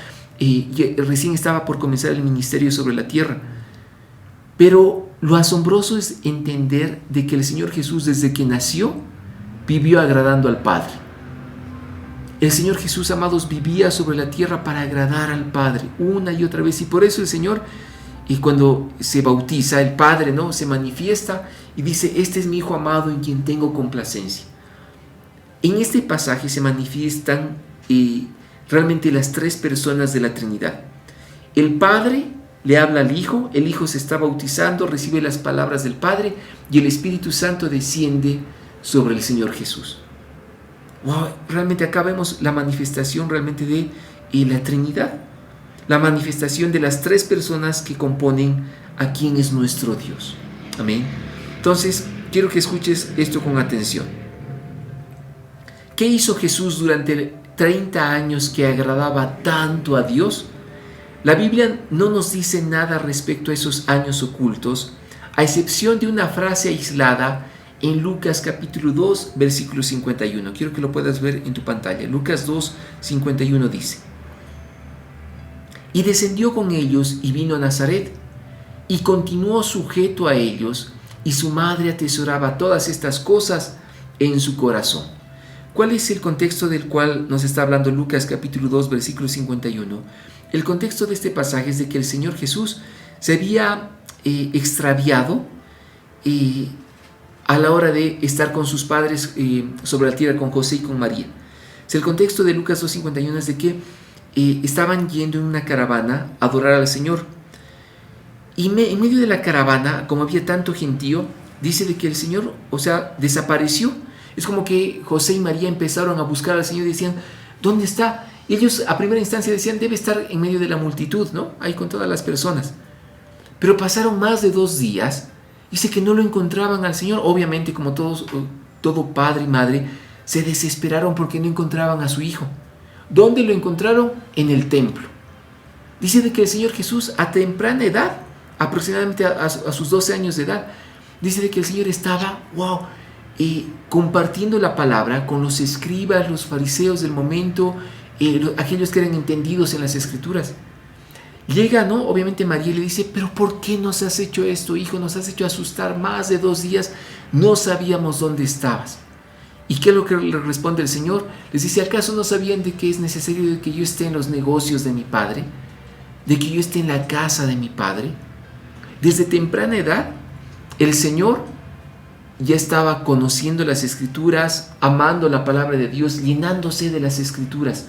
por comenzar el ministerio sobre la tierra. Pero lo asombroso es entender de que el Señor Jesús, desde que nació, vivió agradando al Padre. El Señor Jesús, amados, vivía sobre la tierra para agradar al Padre una y otra vez. Y por eso el Señor, y cuando se bautiza, el Padre, ¿no?, se manifiesta y dice: este es mi Hijo amado, en quien tengo complacencia. En este pasaje se manifiestan realmente las 3 personas de la Trinidad. El Padre le habla al Hijo, el Hijo se está bautizando, recibe las palabras del Padre, y el Espíritu Santo desciende sobre el Señor Jesús. Wow, realmente acá vemos la manifestación realmente de la Trinidad, la manifestación de las 3 personas que componen a quien es nuestro Dios. Amén. Entonces, quiero que escuches esto con atención. ¿Qué hizo Jesús durante 30 años que agradaba tanto a Dios? La Biblia no nos dice nada respecto a esos años ocultos, a excepción de una frase aislada en Lucas capítulo 2, versículo 51. Quiero que lo puedas ver en tu pantalla. Lucas 2, 51 dice: Y descendió con ellos y vino a Nazaret, y continuó sujeto a ellos, y su madre atesoraba todas estas cosas en su corazón. ¿Cuál es el contexto del cual nos está hablando Lucas capítulo 2, versículo 51? El contexto de este pasaje es de que el Señor Jesús se había extraviado a la hora de estar con sus padres sobre la tierra, con José y con María. El contexto de Lucas 2.51 es de que estaban yendo en una caravana a adorar al Señor. Y en medio de la caravana, como había tanto gentío, dice de que el Señor, desapareció. Es como que José y María empezaron a buscar al Señor y decían, ¿dónde está? Y ellos a primera instancia decían, debe estar en medio de la multitud, ¿no? Ahí con todas las personas. Pero pasaron más de 2 días, dice que no lo encontraban al Señor. Obviamente, como todo padre y madre, se desesperaron porque no encontraban a su hijo. ¿Dónde lo encontraron? En el templo. Dice de que el Señor Jesús a temprana edad, aproximadamente a sus 12 años de edad, dice de que el Señor estaba, compartiendo la palabra con los escribas, los fariseos del momento, aquellos que eran entendidos en las escrituras. Llega, ¿no? Obviamente María le dice, pero ¿por qué nos has hecho esto, hijo? Nos has hecho asustar más de 2 días, no sabíamos dónde estabas. ¿Y qué es lo que le responde el Señor? Les dice, ¿acaso no sabían de que es necesario de que yo esté en los negocios de mi Padre? ¿De que yo esté en la casa de mi Padre? Desde temprana edad, el Señor ya estaba conociendo las Escrituras, amando la palabra de Dios, llenándose de las Escrituras.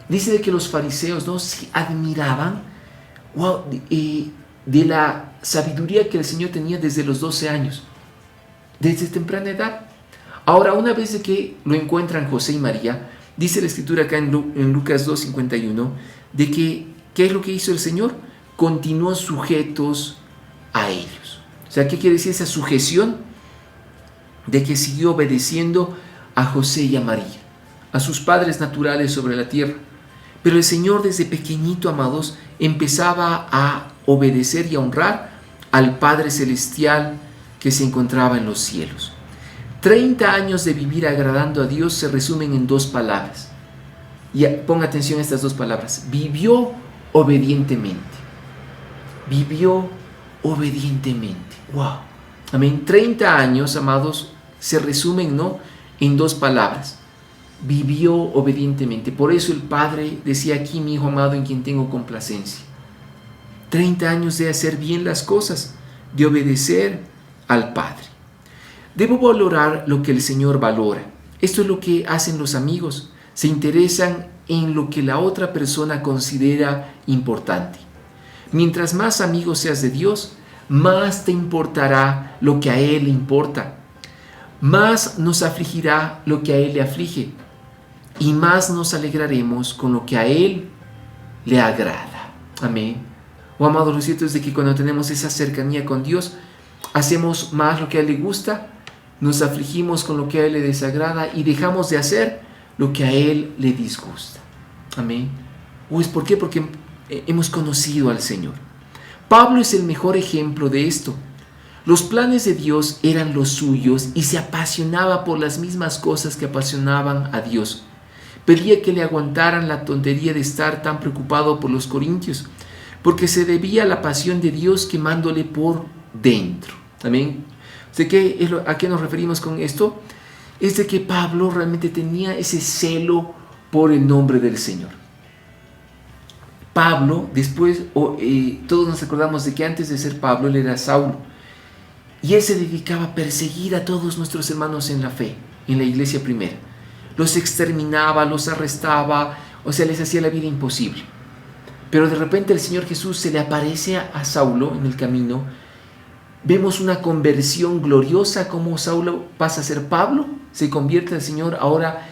Dice de que los fariseos, ¿no?, se admiraban de la sabiduría que el Señor tenía desde los 12 años, desde temprana edad. Ahora, una vez de que lo encuentran José y María, dice la Escritura acá en Lucas 2.51, de que, ¿qué es lo que hizo el Señor? Continuó sujetos a ellos. O sea, ¿qué quiere decir esa sujeción? De que siguió obedeciendo a José y a María, a sus padres naturales sobre la tierra. Pero el Señor desde pequeñito, amados, empezaba a obedecer y a honrar al Padre Celestial que se encontraba en los cielos. 30 años de vivir agradando a Dios se resumen en 2 palabras. Y ponga atención a estas 2 palabras. Vivió obedientemente. Vivió obedientemente. ¡Wow! Amén. 30 años, amados, se resumen, ¿no?, en 2 palabras. Vivió obedientemente. Por eso el Padre decía aquí, mi Hijo amado en quien tengo complacencia. 30 años de hacer bien las cosas, de obedecer al Padre. Debo valorar lo que el Señor valora. Esto es lo que hacen los amigos. Se interesan en lo que la otra persona considera importante. Mientras más amigo seas de Dios, más te importará lo que a Él le importa. Más nos afligirá lo que a Él le aflige. Y más nos alegraremos con lo que a Él le agrada. Amén. Amados, lo cierto es de que cuando tenemos esa cercanía con Dios, hacemos más lo que a Él le gusta, nos afligimos con lo que a Él le desagrada y dejamos de hacer lo que a Él le disgusta. Amén. ¿Por qué? Porque hemos conocido al Señor. Pablo es el mejor ejemplo de esto. Los planes de Dios eran los suyos y se apasionaba por las mismas cosas que apasionaban a Dios. Pedía que le aguantaran la tontería de estar tan preocupado por los corintios, porque se debía a la pasión de Dios quemándole por dentro. Amén. ¿A qué nos referimos con esto? Es de que Pablo realmente tenía ese celo por el nombre del Señor. Pablo, después, todos nos acordamos de que antes de ser Pablo, él era Saulo. Y él se dedicaba a perseguir a todos nuestros hermanos en la fe, en la iglesia primera. Los exterminaba, los arrestaba, les hacía la vida imposible. Pero de repente el Señor Jesús se le aparece a Saulo en el camino. Vemos una conversión gloriosa, como Saulo pasa a ser Pablo, se convierte al Señor, ahora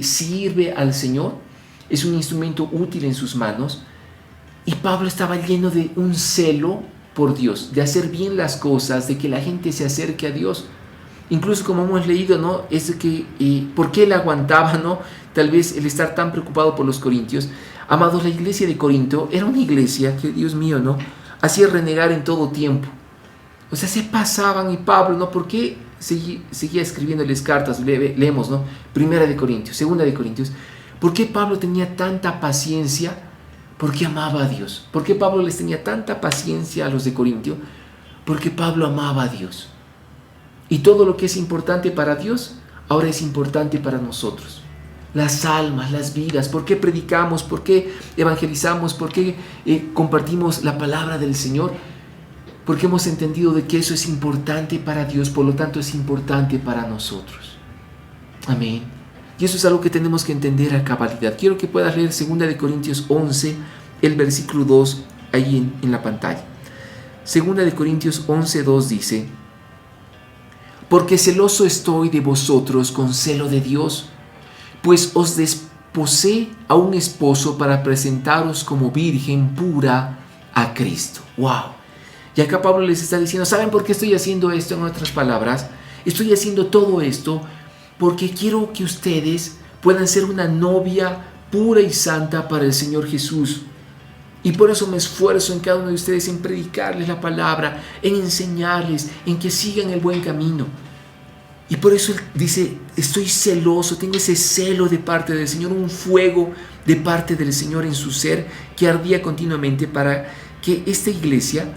sirve al Señor, es un instrumento útil en sus manos. Y Pablo estaba lleno de un celo por Dios, de hacer bien las cosas, de que la gente se acerque a Dios. Incluso como hemos leído, ¿no?, es de que ¿por qué él aguantaba, no?, tal vez el estar tan preocupado por los corintios? Amados, la iglesia de Corinto era una iglesia que, Dios mío, ¿no?, hacía renegar en todo tiempo. Se pasaban, y Pablo, ¿no?, ¿por qué seguía escribiéndoles cartas? Leemos, ¿no?, Primera de Corintios, Segunda de Corintios. ¿Por qué Pablo tenía tanta paciencia ¿Por qué amaba a Dios? ¿Por qué Pablo les tenía tanta paciencia a los de Corintio? Porque Pablo amaba a Dios. Y todo lo que es importante para Dios, ahora es importante para nosotros. Las almas, las vidas, por qué predicamos, por qué evangelizamos, por qué compartimos la palabra del Señor, porque hemos entendido de que eso es importante para Dios, por lo tanto es importante para nosotros. Amén. Y eso es algo que tenemos que entender a cabalidad. Quiero que puedas leer 2 Corintios 11, el versículo 2, ahí en la pantalla. 2 Corintios 11, 2 dice: porque celoso estoy de vosotros con celo de Dios, pues os desposé a un esposo para presentaros como virgen pura a Cristo. ¡Wow! Y acá Pablo les está diciendo, ¿saben por qué estoy haciendo esto? En otras palabras, estoy haciendo todo esto porque quiero que ustedes puedan ser una novia pura y santa para el Señor Jesús. Y por eso me esfuerzo en cada uno de ustedes en predicarles la palabra, en enseñarles, en que sigan el buen camino. Y por eso él dice, estoy celoso, tengo ese celo de parte del Señor, un fuego de parte del Señor en su ser que ardía continuamente para que esta iglesia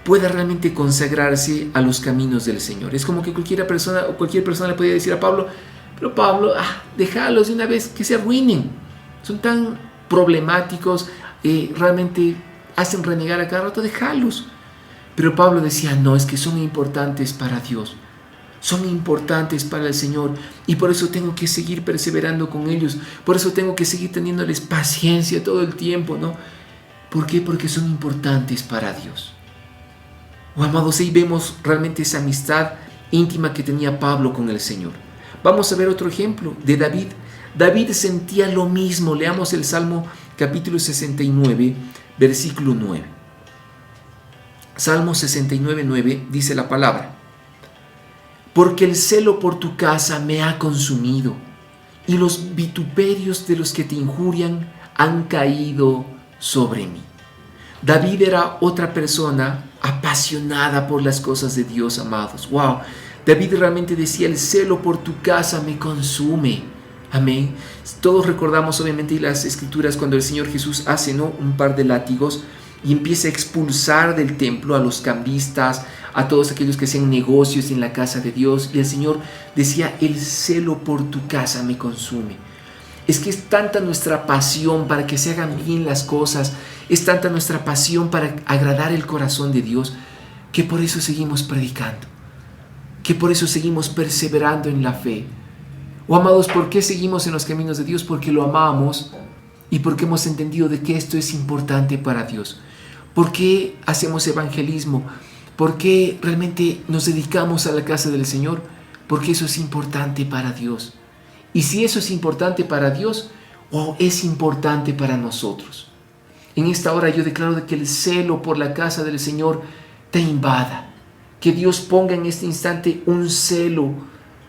pueda realmente consagrarse a los caminos del Señor. Es como que cualquier persona le podía decir a Pablo, pero Pablo, déjalos de una vez que se arruinen. Son tan problemáticos, realmente hacen renegar a cada rato, déjalos. Pero Pablo decía, no, es que son importantes para Dios. Son importantes para el Señor y por eso tengo que seguir perseverando con ellos. Por eso tengo que seguir teniéndoles paciencia todo el tiempo, ¿no? ¿Por qué? Porque son importantes para Dios. Amados, ahí vemos realmente esa amistad íntima que tenía Pablo con el Señor. Vamos a ver otro ejemplo de David. David sentía lo mismo. Leamos el Salmo capítulo 69, versículo 9. Salmo 69, 9 dice la palabra: porque el celo por tu casa me ha consumido, y los vituperios de los que te injurian han caído sobre mí. David era otra persona apasionada por las cosas de Dios, amados. ¡Wow! David realmente decía, el celo por tu casa me consume. Amén. Todos recordamos obviamente las escrituras cuando el Señor Jesús hace, ¿no?, un par de látigos y empieza a expulsar del templo a los cambistas, a todos aquellos que hacían negocios en la casa de Dios. Y el Señor decía, el celo por tu casa me consume. Es que es tanta nuestra pasión para que se hagan bien las cosas, es tanta nuestra pasión para agradar el corazón de Dios, que por eso seguimos predicando, que por eso seguimos perseverando en la fe. Amados, ¿por qué seguimos en los caminos de Dios? Porque lo amamos y porque hemos entendido de que esto es importante para Dios. ¿Por qué hacemos evangelismo? ¿Por qué realmente nos dedicamos a la casa del Señor? Porque eso es importante para Dios. Y si eso es importante para Dios, es importante para nosotros. En esta hora yo declaro de que el celo por la casa del Señor te invada. Que Dios ponga en este instante un celo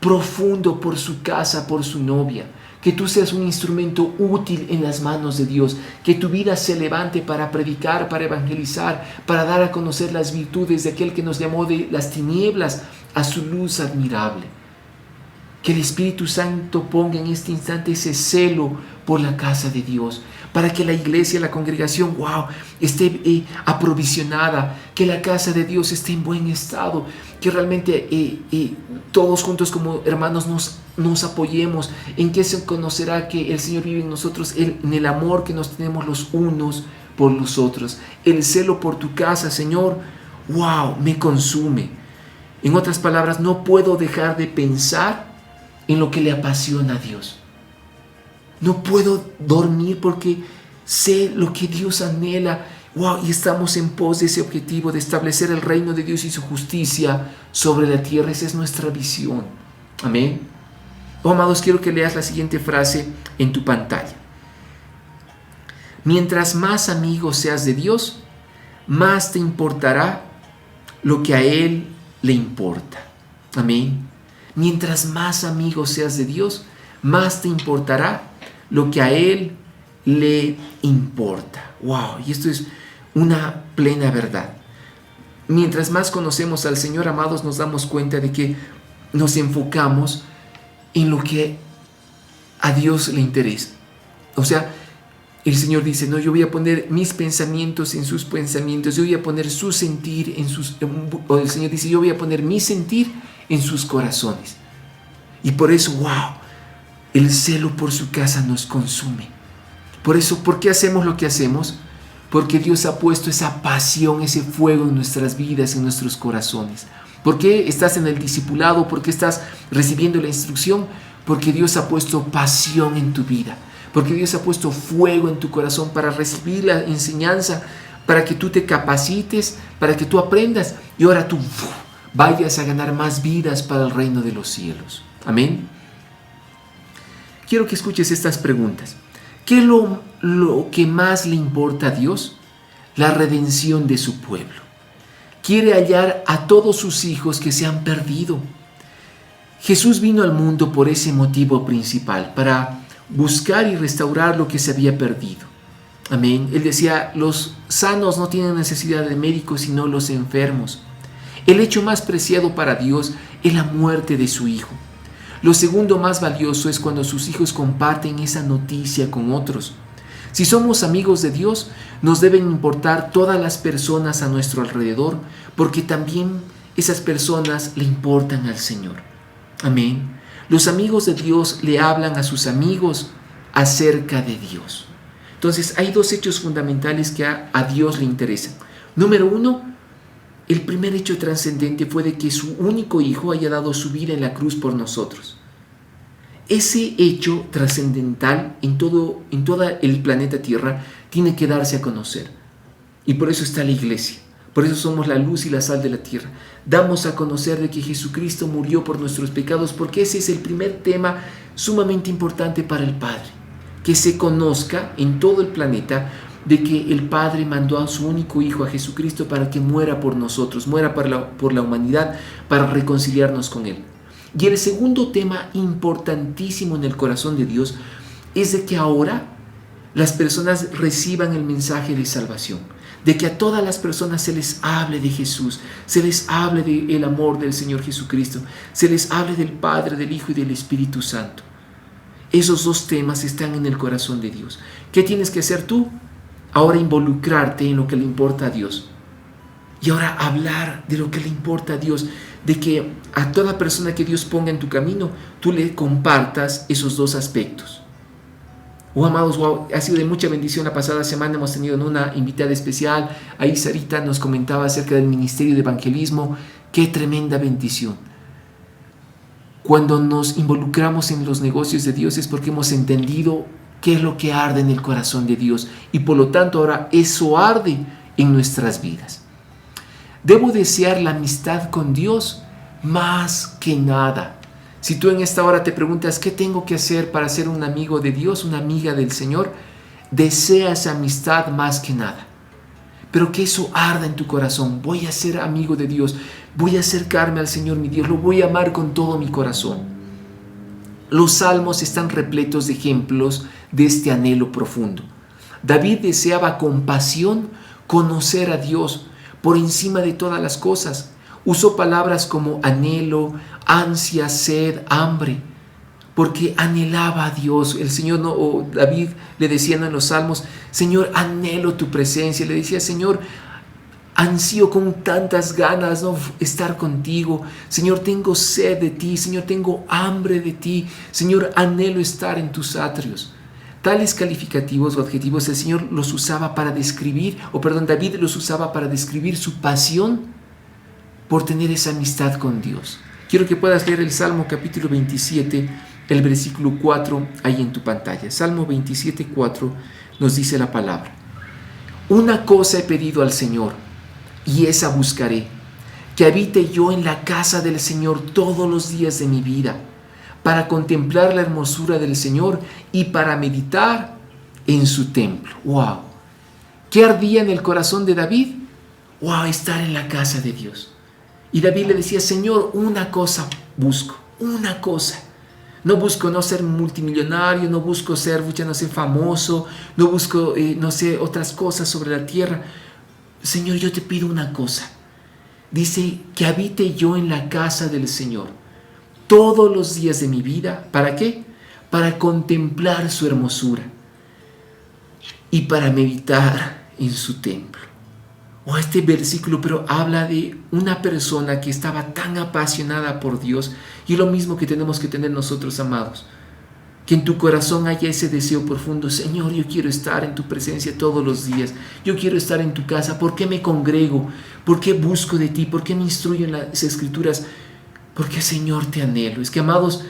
profundo por su casa, por su novia. Que tú seas un instrumento útil en las manos de Dios. Que tu vida se levante para predicar, para evangelizar, para dar a conocer las virtudes de aquel que nos llamó de las tinieblas a su luz admirable. Que el Espíritu Santo ponga en este instante ese celo por la casa de Dios, para que la iglesia, la congregación, esté aprovisionada, que la casa de Dios esté en buen estado, que realmente todos juntos como hermanos nos apoyemos, en que se conocerá que el Señor vive en nosotros, en el amor que nos tenemos los unos por los otros. El celo por tu casa, Señor, me consume. En otras palabras, no puedo dejar de pensar en lo que le apasiona a Dios. No puedo dormir porque sé lo que Dios anhela. Y estamos en pos de ese objetivo de establecer el reino de Dios y su justicia sobre la tierra. Esa es nuestra visión. Amén. Amados, quiero que leas la siguiente frase en tu pantalla. Mientras más amigo seas de Dios, más te importará lo que a Él le importa. Amén. Mientras más amigo seas de Dios, más te importará lo que a Él le importa. Y esto es una plena verdad. Mientras más conocemos al Señor, amados, nos damos cuenta de que nos enfocamos en lo que a Dios le interesa. O sea, El Señor dice, no, yo voy a poner mis pensamientos en sus pensamientos, yo voy a poner su sentir en sus... O el Señor dice, yo voy a poner mi sentir en sus corazones. Y por eso, wow, el celo por su casa nos consume. Por eso, ¿por qué hacemos lo que hacemos? Porque Dios ha puesto esa pasión, ese fuego en nuestras vidas, en nuestros corazones. ¿Por qué estás en el discipulado? ¿Por qué estás recibiendo la instrucción? Porque Dios ha puesto pasión en tu vida. Porque Dios ha puesto fuego en tu corazón para recibir la enseñanza, para que tú te capacites, para que tú aprendas y ahora tú vayas a ganar más vidas para el reino de los cielos. Amén. Quiero que escuches estas preguntas. ¿Qué es lo que más le importa a Dios? La redención de su pueblo. Quiere hallar a todos sus hijos que se han perdido. Jesús vino al mundo por ese motivo principal, para buscar y restaurar lo que se había perdido. Amén. Él decía, los sanos no tienen necesidad de médicos, sino los enfermos. El hecho más preciado para Dios es la muerte de su Hijo. Lo segundo más valioso es cuando sus hijos comparten esa noticia con otros. Si somos amigos de Dios, nos deben importar todas las personas a nuestro alrededor, porque también esas personas le importan al Señor. Amén. Los amigos de Dios le hablan a sus amigos acerca de Dios. Entonces, hay dos hechos fundamentales que a Dios le interesan. Número uno, el primer hecho trascendente fue de que su único Hijo haya dado su vida en la cruz por nosotros. Ese hecho trascendental en todo el planeta Tierra tiene que darse a conocer. Y por eso está la iglesia. Por eso somos la luz y la sal de la tierra. Damos a conocer de que Jesucristo murió por nuestros pecados, porque ese es el primer tema sumamente importante para el Padre. Que se conozca en todo el planeta de que el Padre mandó a su único Hijo, a Jesucristo, para que muera por nosotros, muera por la humanidad, para reconciliarnos con Él. Y el segundo tema importantísimo en el corazón de Dios es de que ahora las personas reciban el mensaje de salvación, de que a todas las personas se les hable de Jesús, se les hable del amor del Señor Jesucristo, se les hable del Padre, del Hijo y del Espíritu Santo. Esos dos temas están en el corazón de Dios. ¿Qué tienes que hacer tú? Ahora involucrarte en lo que le importa a Dios. Y ahora hablar de lo que le importa a Dios, de que a toda persona que Dios ponga en tu camino, tú le compartas esos dos aspectos. Oh, amados, wow, ha sido de mucha bendición. La pasada semana hemos tenido una invitada especial. Ahí Sarita nos comentaba acerca del ministerio de evangelismo. ¡Qué tremenda bendición! Cuando nos involucramos en los negocios de Dios es porque hemos entendido qué es lo que arde en el corazón de Dios. Y por lo tanto ahora eso arde en nuestras vidas. Debo desear la amistad con Dios más que nada. Si tú en esta hora te preguntas, ¿qué tengo que hacer para ser un amigo de Dios, una amiga del Señor? Desea esa amistad más que nada. Pero que eso arda en tu corazón. Voy a ser amigo de Dios. Voy a acercarme al Señor mi Dios. Lo voy a amar con todo mi corazón. Los salmos están repletos de ejemplos de este anhelo profundo. David deseaba con pasión conocer a Dios por encima de todas las cosas. Usó palabras como anhelo, ansia, sed, hambre, porque anhelaba a Dios. El Señor, David le decía en los salmos, Señor, anhelo tu presencia. Le decía, Señor, ansío con tantas ganas, ¿no?, estar contigo. Señor, tengo sed de ti. Señor, tengo hambre de ti. Señor, anhelo estar en tus atrios. Tales calificativos o adjetivos el Señor los usaba para describir, David los usaba para describir su pasión por tener esa amistad con Dios. Quiero que puedas leer el Salmo capítulo 27, el versículo 4, ahí en tu pantalla. Salmo 27, 4 nos dice la palabra. Una cosa he pedido al Señor, y esa buscaré, que habite yo en la casa del Señor todos los días de mi vida, para contemplar la hermosura del Señor y para meditar en su templo. ¡Wow! ¿Qué ardía en el corazón de David? ¡Wow! Estar en la casa de Dios. Y David le decía, Señor, una cosa busco, una cosa. No busco no ser multimillonario, no busco ser, famoso, no busco, otras cosas sobre la tierra. Señor, yo te pido una cosa. Dice, que habite yo en la casa del Señor todos los días de mi vida. ¿Para qué? Para contemplar su hermosura. y para meditar en su templo. Este versículo, pero habla de una persona que estaba tan apasionada por Dios, y es lo mismo que tenemos que tener nosotros, amados. Que en tu corazón haya ese deseo profundo: Señor, yo quiero estar en tu presencia todos los días, yo quiero estar en tu casa. ¿Por qué me congrego? ¿Por qué busco de ti? ¿Por qué me instruyo en las Escrituras? Porque, Señor, te anhelo. Es que, amados,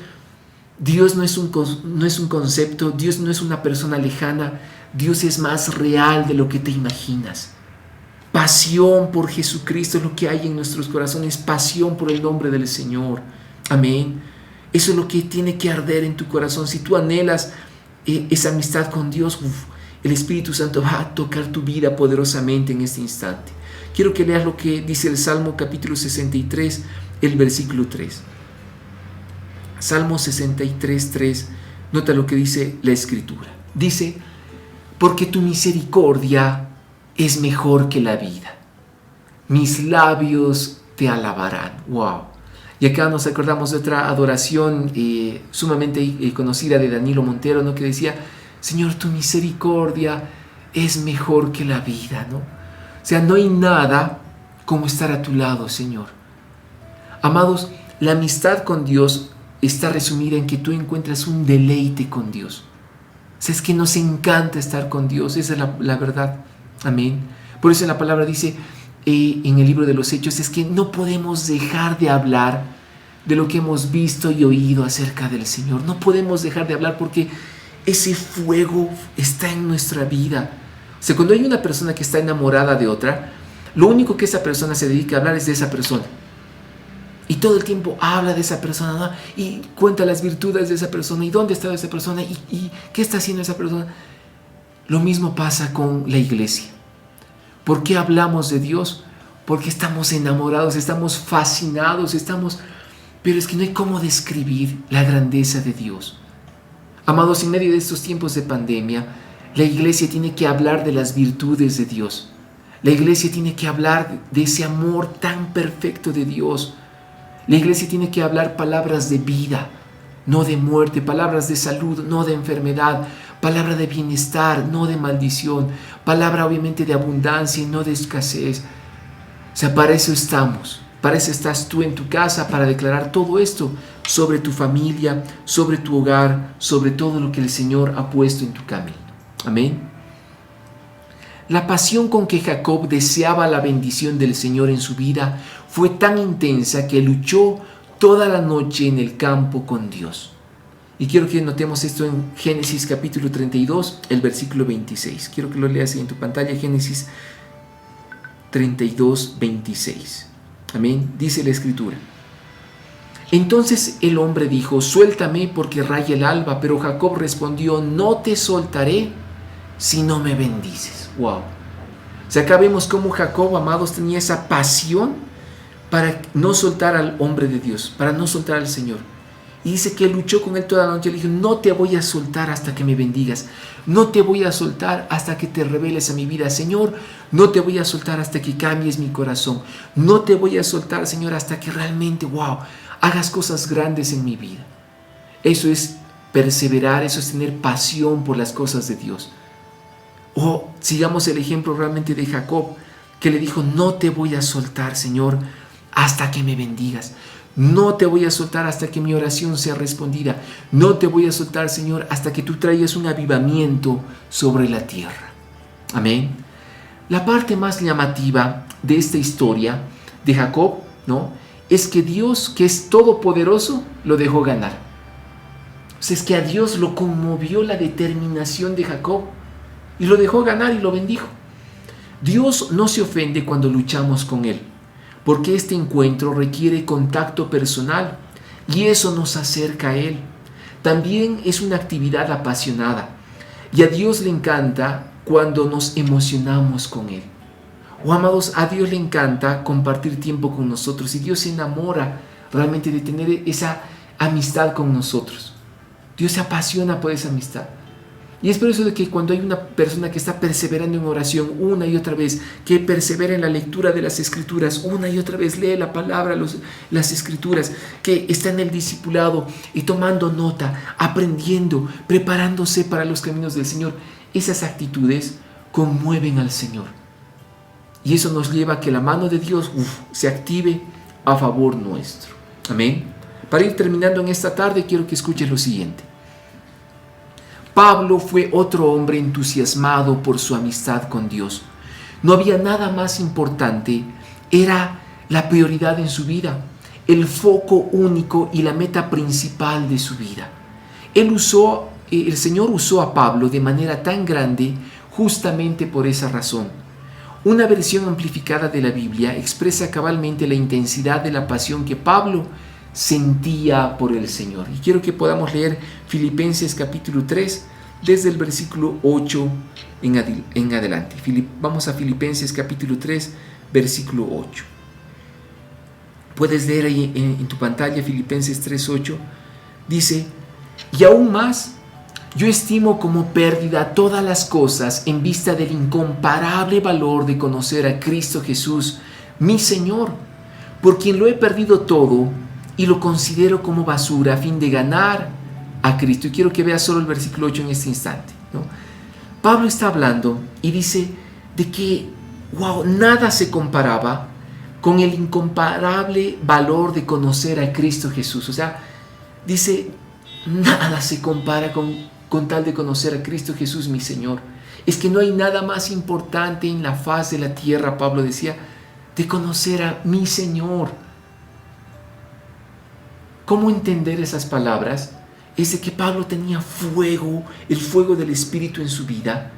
Dios no es un concepto, Dios no es una persona lejana, Dios es más real de lo que te imaginas. Pasión por Jesucristo es lo que hay en nuestros corazones, pasión por el nombre del Señor. Amén. Eso es lo que tiene que arder en tu corazón. Si tú anhelas esa amistad con Dios, el Espíritu Santo va a tocar tu vida poderosamente en este instante. Quiero que leas lo que dice el Salmo capítulo 63, el versículo 3. Salmo 63, 3. Nota lo que dice la Escritura. Dice: porque tu misericordia es mejor que la vida, mis labios te alabarán. Wow. Y acá nos acordamos de otra adoración sumamente conocida de Danilo Montero, ¿no? Que decía: Señor, tu misericordia es mejor que la vida, ¿no? O sea, no hay nada como estar a tu lado, Señor. Amados, la amistad con Dios está resumida en que tú encuentras un deleite con Dios. O sea, es que nos encanta estar con Dios, esa es la verdad. Amén. Por eso la palabra dice en el libro de los Hechos, es que no podemos dejar de hablar de lo que hemos visto y oído acerca del Señor. No podemos dejar de hablar porque ese fuego está en nuestra vida. O sea, cuando hay una persona que está enamorada de otra, lo único que esa persona se dedica a hablar es de esa persona. Y todo el tiempo habla de esa persona, ¿no? Y cuenta las virtudes de esa persona, y dónde está esa persona, y qué está haciendo esa persona. Lo mismo pasa con la iglesia. ¿Por qué hablamos de Dios? Porque estamos enamorados, estamos fascinados, pero es que no hay cómo describir la grandeza de Dios. Amados, en medio de estos tiempos de pandemia, la iglesia tiene que hablar de las virtudes de Dios. La iglesia tiene que hablar de ese amor tan perfecto de Dios. La iglesia tiene que hablar palabras de vida, no de muerte, palabras de salud, no de enfermedad, palabra de bienestar, no de maldición, palabra obviamente de abundancia y no de escasez. O sea, para eso estamos, para eso estás tú en tu casa, para declarar todo esto sobre tu familia, sobre tu hogar, sobre todo lo que el Señor ha puesto en tu camino. Amén. La pasión con que Jacob deseaba la bendición del Señor en su vida fue tan intensa que luchó toda la noche en el campo con Dios. Y quiero que notemos esto en Génesis capítulo 32, el versículo 26. Quiero que lo leas ahí en tu pantalla, Génesis 32, 26. Amén. Dice la Escritura: entonces el hombre dijo: suéltame porque raya el alba. Pero Jacob respondió: no te soltaré si no me bendices. Wow. O sea, acá vemos cómo Jacob, amados, tenía esa pasión para no soltar al hombre de Dios, para no soltar al Señor. Y dice que luchó con él toda la noche. Le dijo: no te voy a soltar hasta que me bendigas. No te voy a soltar hasta que te reveles a mi vida. Señor, no te voy a soltar hasta que cambies mi corazón. No te voy a soltar, Señor, hasta que realmente, wow, hagas cosas grandes en mi vida. Eso es perseverar, eso es tener pasión por las cosas de Dios. O sigamos el ejemplo realmente de Jacob, que le dijo: no te voy a soltar, Señor, hasta que me bendigas. No te voy a soltar hasta que mi oración sea respondida. No te voy a soltar, Señor, hasta que tú traigas un avivamiento sobre la tierra. Amén. La parte más llamativa de esta historia de Jacob, ¿no?, es que Dios, que es todopoderoso, lo dejó ganar. O sea, es que a Dios lo conmovió la determinación de Jacob y lo dejó ganar y lo bendijo. Dios no se ofende cuando luchamos con Él, porque este encuentro requiere contacto personal y eso nos acerca a Él. También es una actividad apasionada y a Dios le encanta cuando nos emocionamos con Él. Amados, a Dios le encanta compartir tiempo con nosotros y Dios se enamora realmente de tener esa amistad con nosotros. Dios se apasiona por esa amistad. Y es por eso de que cuando hay una persona que está perseverando en oración una y otra vez, que persevera en la lectura de las Escrituras una y otra vez, lee la palabra, las Escrituras, que está en el discipulado y tomando nota, aprendiendo, preparándose para los caminos del Señor, esas actitudes conmueven al Señor. Y eso nos lleva a que la mano de Dios se active a favor nuestro. Amén. Para ir terminando en esta tarde, quiero que escuches lo siguiente. Pablo fue otro hombre entusiasmado por su amistad con Dios. No había nada más importante, era la prioridad en su vida, el foco único y la meta principal de su vida. El Señor usó a Pablo de manera tan grande justamente por esa razón. Una versión amplificada de la Biblia expresa cabalmente la intensidad de la pasión que Pablo sentía por el Señor. Y quiero que podamos leer Filipenses capítulo 3, desde el versículo 8 en adelante. Vamos a Filipenses capítulo 3, versículo 8. Puedes leer ahí en tu pantalla Filipenses 3, 8. Dice: y aún más, yo estimo como pérdida todas las cosas en vista del incomparable valor de conocer a Cristo Jesús, mi Señor, por quien lo he perdido todo y lo considero como basura a fin de ganar a Cristo. Y quiero que veas solo el versículo 8 en este instante, ¿no? Pablo está hablando y dice de que, nada se comparaba con el incomparable valor de conocer a Cristo Jesús. O sea, dice, nada se compara con tal de conocer a Cristo Jesús, mi Señor. Es que no hay nada más importante en la faz de la tierra, Pablo decía, de conocer a mi Señor. ¿Cómo entender esas palabras? Es de que Pablo tenía fuego, el fuego del Espíritu en su vida,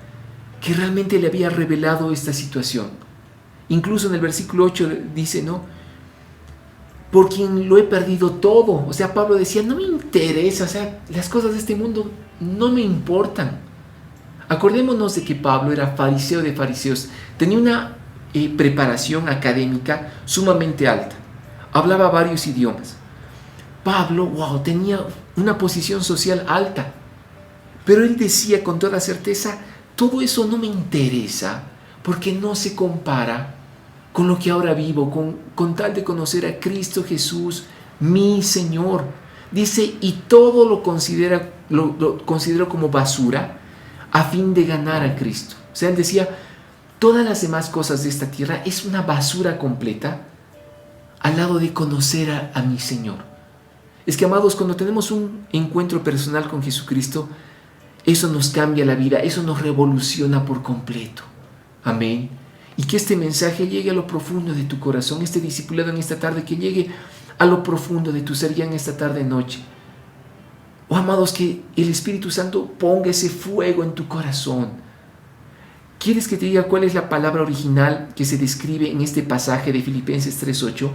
que realmente le había revelado esta situación. Incluso en el versículo 8 dice, ¿no? Por quien lo he perdido todo. O sea, Pablo decía, no me interesa, o sea, las cosas de este mundo no me importan. Acordémonos de que Pablo era fariseo de fariseos, tenía una preparación académica sumamente alta, hablaba varios idiomas. Pablo, tenía una posición social alta, pero él decía con toda certeza, todo eso no me interesa, porque no se compara con lo que ahora vivo, con tal de conocer a Cristo Jesús, mi Señor. Dice, y todo lo considero como basura a fin de ganar a Cristo. O sea, él decía, todas las demás cosas de esta tierra es una basura completa al lado de conocer a mi Señor. Es que, amados, cuando tenemos un encuentro personal con Jesucristo, eso nos cambia la vida, eso nos revoluciona por completo. Amén. Y que este mensaje llegue a lo profundo de tu corazón, este discipulado en esta tarde, que llegue a lo profundo de tu ser ya en esta tarde noche. Amados, que el Espíritu Santo ponga ese fuego en tu corazón. ¿Quieres que te diga cuál es la palabra original que se describe en este pasaje de Filipenses 3:8?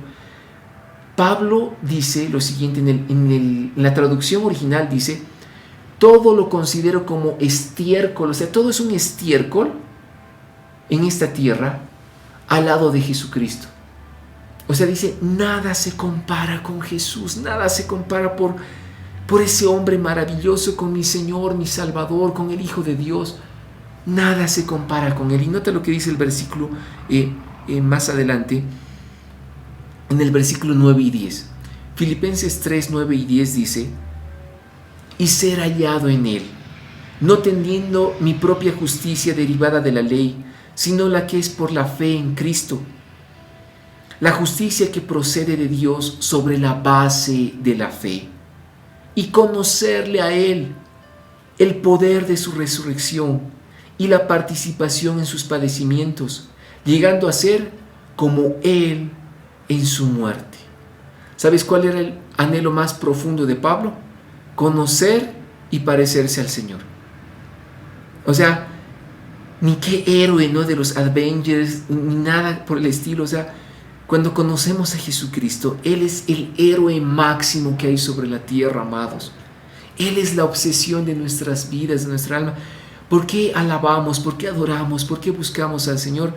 Pablo dice lo siguiente, en la traducción original dice, todo lo considero como estiércol, o sea, todo es un estiércol en esta tierra al lado de Jesucristo. O sea, dice, nada se compara con Jesús, nada se compara por ese hombre maravilloso, con mi Señor, mi Salvador, con el Hijo de Dios. Nada se compara con Él. Y nota lo que dice el versículo más adelante, en el versículo 9 y 10. Filipenses 3, 9 y 10 dice, y ser hallado en Él, no teniendo mi propia justicia derivada de la ley, sino la que es por la fe en Cristo, la justicia que procede de Dios sobre la base de la fe, y conocerle a Él, el poder de su resurrección y la participación en sus padecimientos, llegando a ser como Él en su muerte. ¿Sabes cuál era el anhelo más profundo de Pablo? Conocer y parecerse al Señor. O sea, ni qué héroe, ¿no?, de los Avengers, ni nada por el estilo. O sea, cuando conocemos a Jesucristo, Él es el héroe máximo que hay sobre la tierra, amados. Él es la obsesión de nuestras vidas, de nuestra alma. ¿Por qué alabamos? ¿Por qué adoramos? ¿Por qué buscamos al Señor?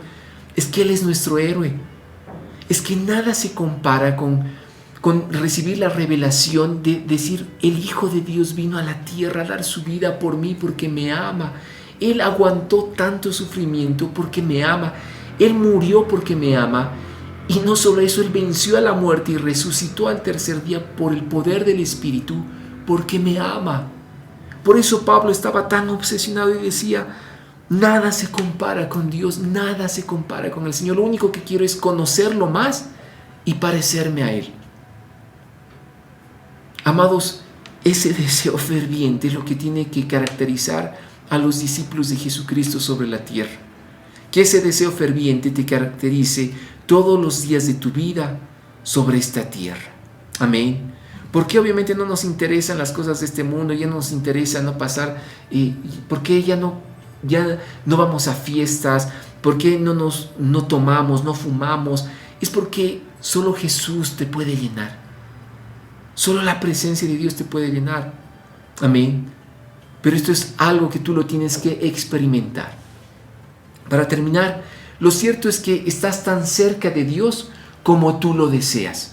Es que Él es nuestro héroe. Es que nada se compara con recibir la revelación de decir, el Hijo de Dios vino a la tierra a dar su vida por mí porque me ama. Él aguantó tanto sufrimiento porque me ama. Él murió porque me ama. Y no solo eso, Él venció a la muerte y resucitó al tercer día por el poder del Espíritu porque me ama. Por eso Pablo estaba tan obsesionado y decía, Nada se compara con Dios, nada se compara con el Señor. Lo único que quiero es conocerlo más y parecerme a Él. Amados, ese deseo ferviente es lo que tiene que caracterizar a los discípulos de Jesucristo sobre la tierra. Que ese deseo ferviente te caracterice todos los días de tu vida sobre esta tierra. Amén. Porque obviamente no nos interesan las cosas de este mundo, ya no nos interesa no pasar, porque ya no vamos a fiestas, porque no tomamos, no fumamos. Es porque solo Jesús te puede llenar. Solo la presencia de Dios te puede llenar. Amén. Pero esto es algo que tú lo tienes que experimentar. Para terminar, lo cierto es que estás tan cerca de Dios como tú lo deseas.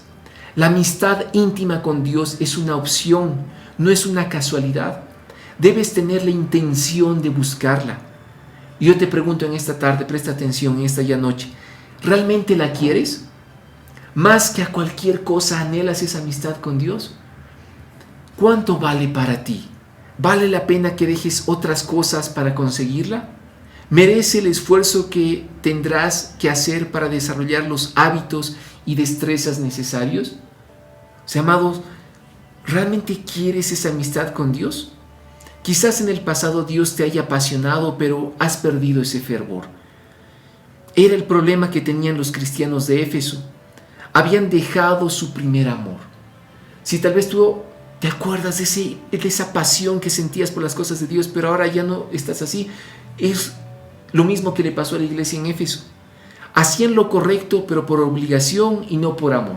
La amistad íntima con Dios es una opción, no es una casualidad. Debes tener la intención de buscarla. Y yo te pregunto en esta tarde, presta atención, en esta ya noche, ¿realmente la quieres? Más que a cualquier cosa anhelas esa amistad con Dios. ¿Cuánto vale para ti? ¿Vale la pena que dejes otras cosas para conseguirla? ¿Merece el esfuerzo que tendrás que hacer para desarrollar los hábitos y destrezas necesarios? O sea, amados, ¿realmente quieres esa amistad con Dios? Quizás en el pasado Dios te haya apasionado, pero has perdido ese fervor. Era el problema que tenían los cristianos de Éfeso. Habían dejado su primer amor. Si tal vez tú te acuerdas de esa pasión que sentías por las cosas de Dios, pero ahora ya no estás así, es lo mismo que le pasó a la iglesia en Éfeso. Hacían lo correcto, pero por obligación y no por amor.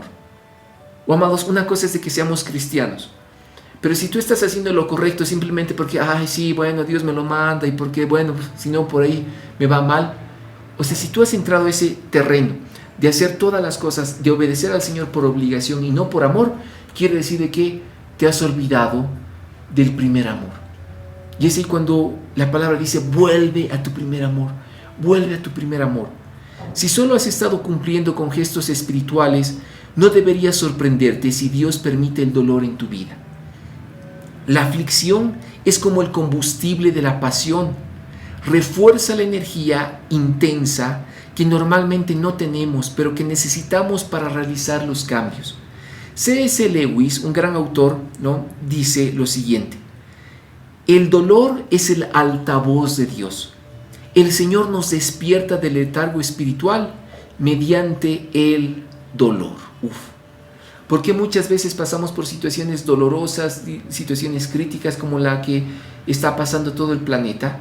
O amados, una cosa es de que seamos cristianos, pero si tú estás haciendo lo correcto simplemente porque, sí, bueno, Dios me lo manda y porque, bueno, si no, por ahí me va mal. O sea, si tú has entrado a ese terreno de hacer todas las cosas, de obedecer al Señor por obligación y no por amor, quiere decir de que te has olvidado del primer amor. Y es ahí cuando la palabra dice, vuelve a tu primer amor, vuelve a tu primer amor. Si solo has estado cumpliendo con gestos espirituales, no debería sorprenderte si Dios permite el dolor en tu vida. La aflicción es como el combustible de la pasión. Refuerza la energía intensa que normalmente no tenemos, pero que necesitamos para realizar los cambios. C.S. Lewis, un gran autor, dice lo siguiente: el dolor es el altavoz de Dios. El Señor nos despierta del letargo espiritual mediante el dolor. Porque muchas veces pasamos por situaciones dolorosas, situaciones críticas como la que está pasando todo el planeta.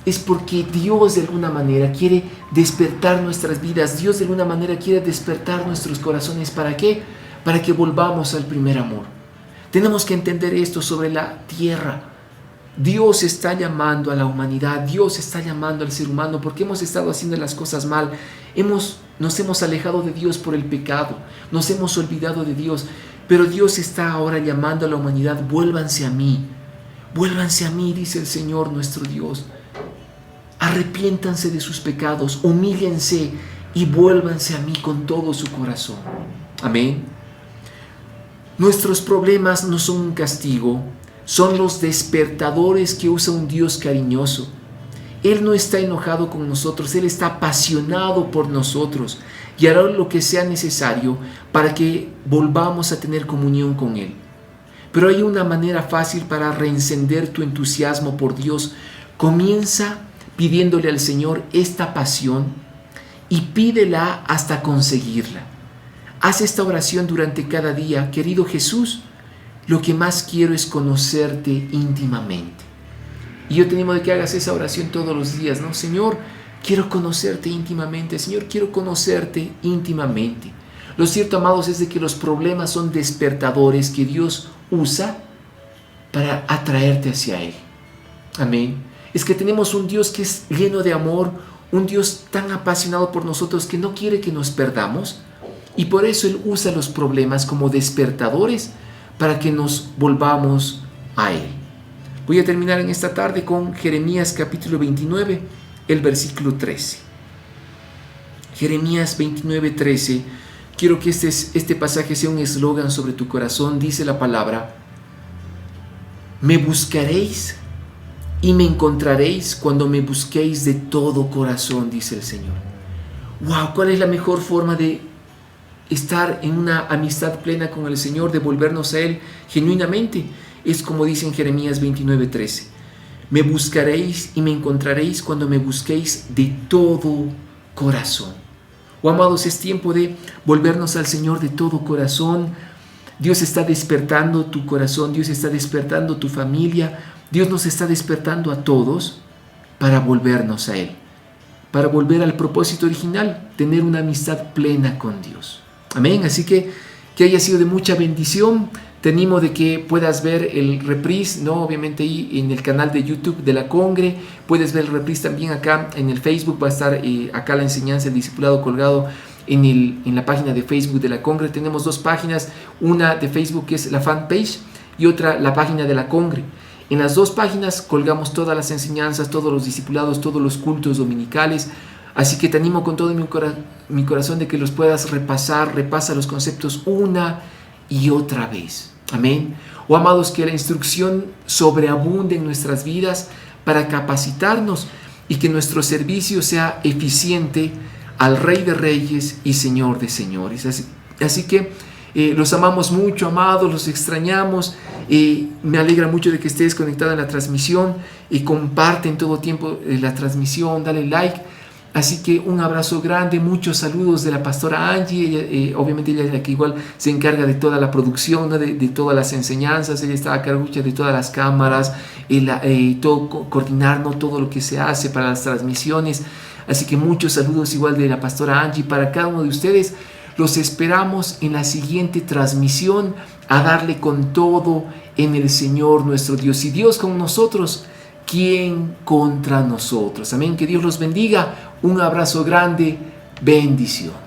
Es porque Dios de alguna manera quiere despertar nuestras vidas. Dios de alguna manera quiere despertar nuestros corazones. ¿Para qué? Para que volvamos al primer amor. Tenemos que entender esto sobre la tierra. Dios está llamando a la humanidad, Dios está llamando al ser humano porque hemos estado haciendo las cosas mal, nos hemos alejado de Dios por el pecado, nos hemos olvidado de Dios, pero Dios está ahora llamando a la humanidad, vuélvanse a mí, dice el Señor nuestro Dios, arrepiéntanse de sus pecados, humíllense y vuélvanse a mí con todo su corazón. Amén. Nuestros problemas no son un castigo, son los despertadores que usa un Dios cariñoso. Él no está enojado con nosotros, Él está apasionado por nosotros y hará lo que sea necesario para que volvamos a tener comunión con Él. Pero hay una manera fácil para reencender tu entusiasmo por Dios. Comienza pidiéndole al Señor esta pasión y pídela hasta conseguirla. Haz esta oración durante cada día. Querido Jesús, lo que más quiero es conocerte íntimamente. Y yo te animo de que hagas esa oración todos los días, ¿no? Señor, quiero conocerte íntimamente. Señor, quiero conocerte íntimamente. Lo cierto, amados, es de que los problemas son despertadores que Dios usa para atraerte hacia Él. Amén. Es que tenemos un Dios que es lleno de amor, un Dios tan apasionado por nosotros que no quiere que nos perdamos. Y por eso Él usa los problemas como despertadores para que nos volvamos a Él. Voy a terminar en esta tarde con Jeremías capítulo 29, el versículo 13. Jeremías 29, 13. Quiero que este pasaje sea un eslogan sobre tu corazón. Dice la palabra: me buscaréis y me encontraréis cuando me busquéis de todo corazón, dice el Señor. ¡Wow! ¿Cuál es la mejor forma de estar en una amistad plena con el Señor, de volvernos a Él genuinamente? Es como dice en Jeremías 29:13. Me buscaréis y me encontraréis cuando me busquéis de todo corazón. Oh, amados, es tiempo de volvernos al Señor de todo corazón. Dios está despertando tu corazón, Dios está despertando tu familia, Dios nos está despertando a todos para volvernos a Él, para volver al propósito original, tener una amistad plena con Dios. Amén. Así que haya sido de mucha bendición. Te animo de que puedas ver el reprise, ¿no? Obviamente ahí en el canal de YouTube de la Congre. Puedes ver el reprise también acá en el Facebook. Va a estar acá la enseñanza, el discipulado colgado en la página de Facebook de la Congre. Tenemos dos páginas, una de Facebook que es la fanpage y otra la página de la Congre. En las dos páginas colgamos todas las enseñanzas, todos los discipulados, todos los cultos dominicales. Así que te animo con todo mi corazón de que los puedas repasar. Repasa los conceptos una y otra vez. Amén. Oh, amados, que la instrucción sobreabunde en nuestras vidas para capacitarnos y que nuestro servicio sea eficiente al Rey de Reyes y Señor de Señores. Así que los amamos mucho, amados, los extrañamos. Me alegra mucho de que estés conectado en la transmisión y comparte en todo tiempo la transmisión, dale like. Así que un abrazo grande, muchos saludos de la pastora Angie. Obviamente ella es la que igual se encarga de toda la producción, ¿no? de todas las enseñanzas. Ella está a cargo de todas las cámaras, coordinar, ¿no? todo lo que se hace para las transmisiones. Así que muchos saludos igual de la pastora Angie para cada uno de ustedes. Los esperamos en la siguiente transmisión a darle con todo en el Señor nuestro Dios. Y Dios con nosotros, ¿quién contra nosotros? Amén. Que Dios los bendiga. Un abrazo grande. Bendición.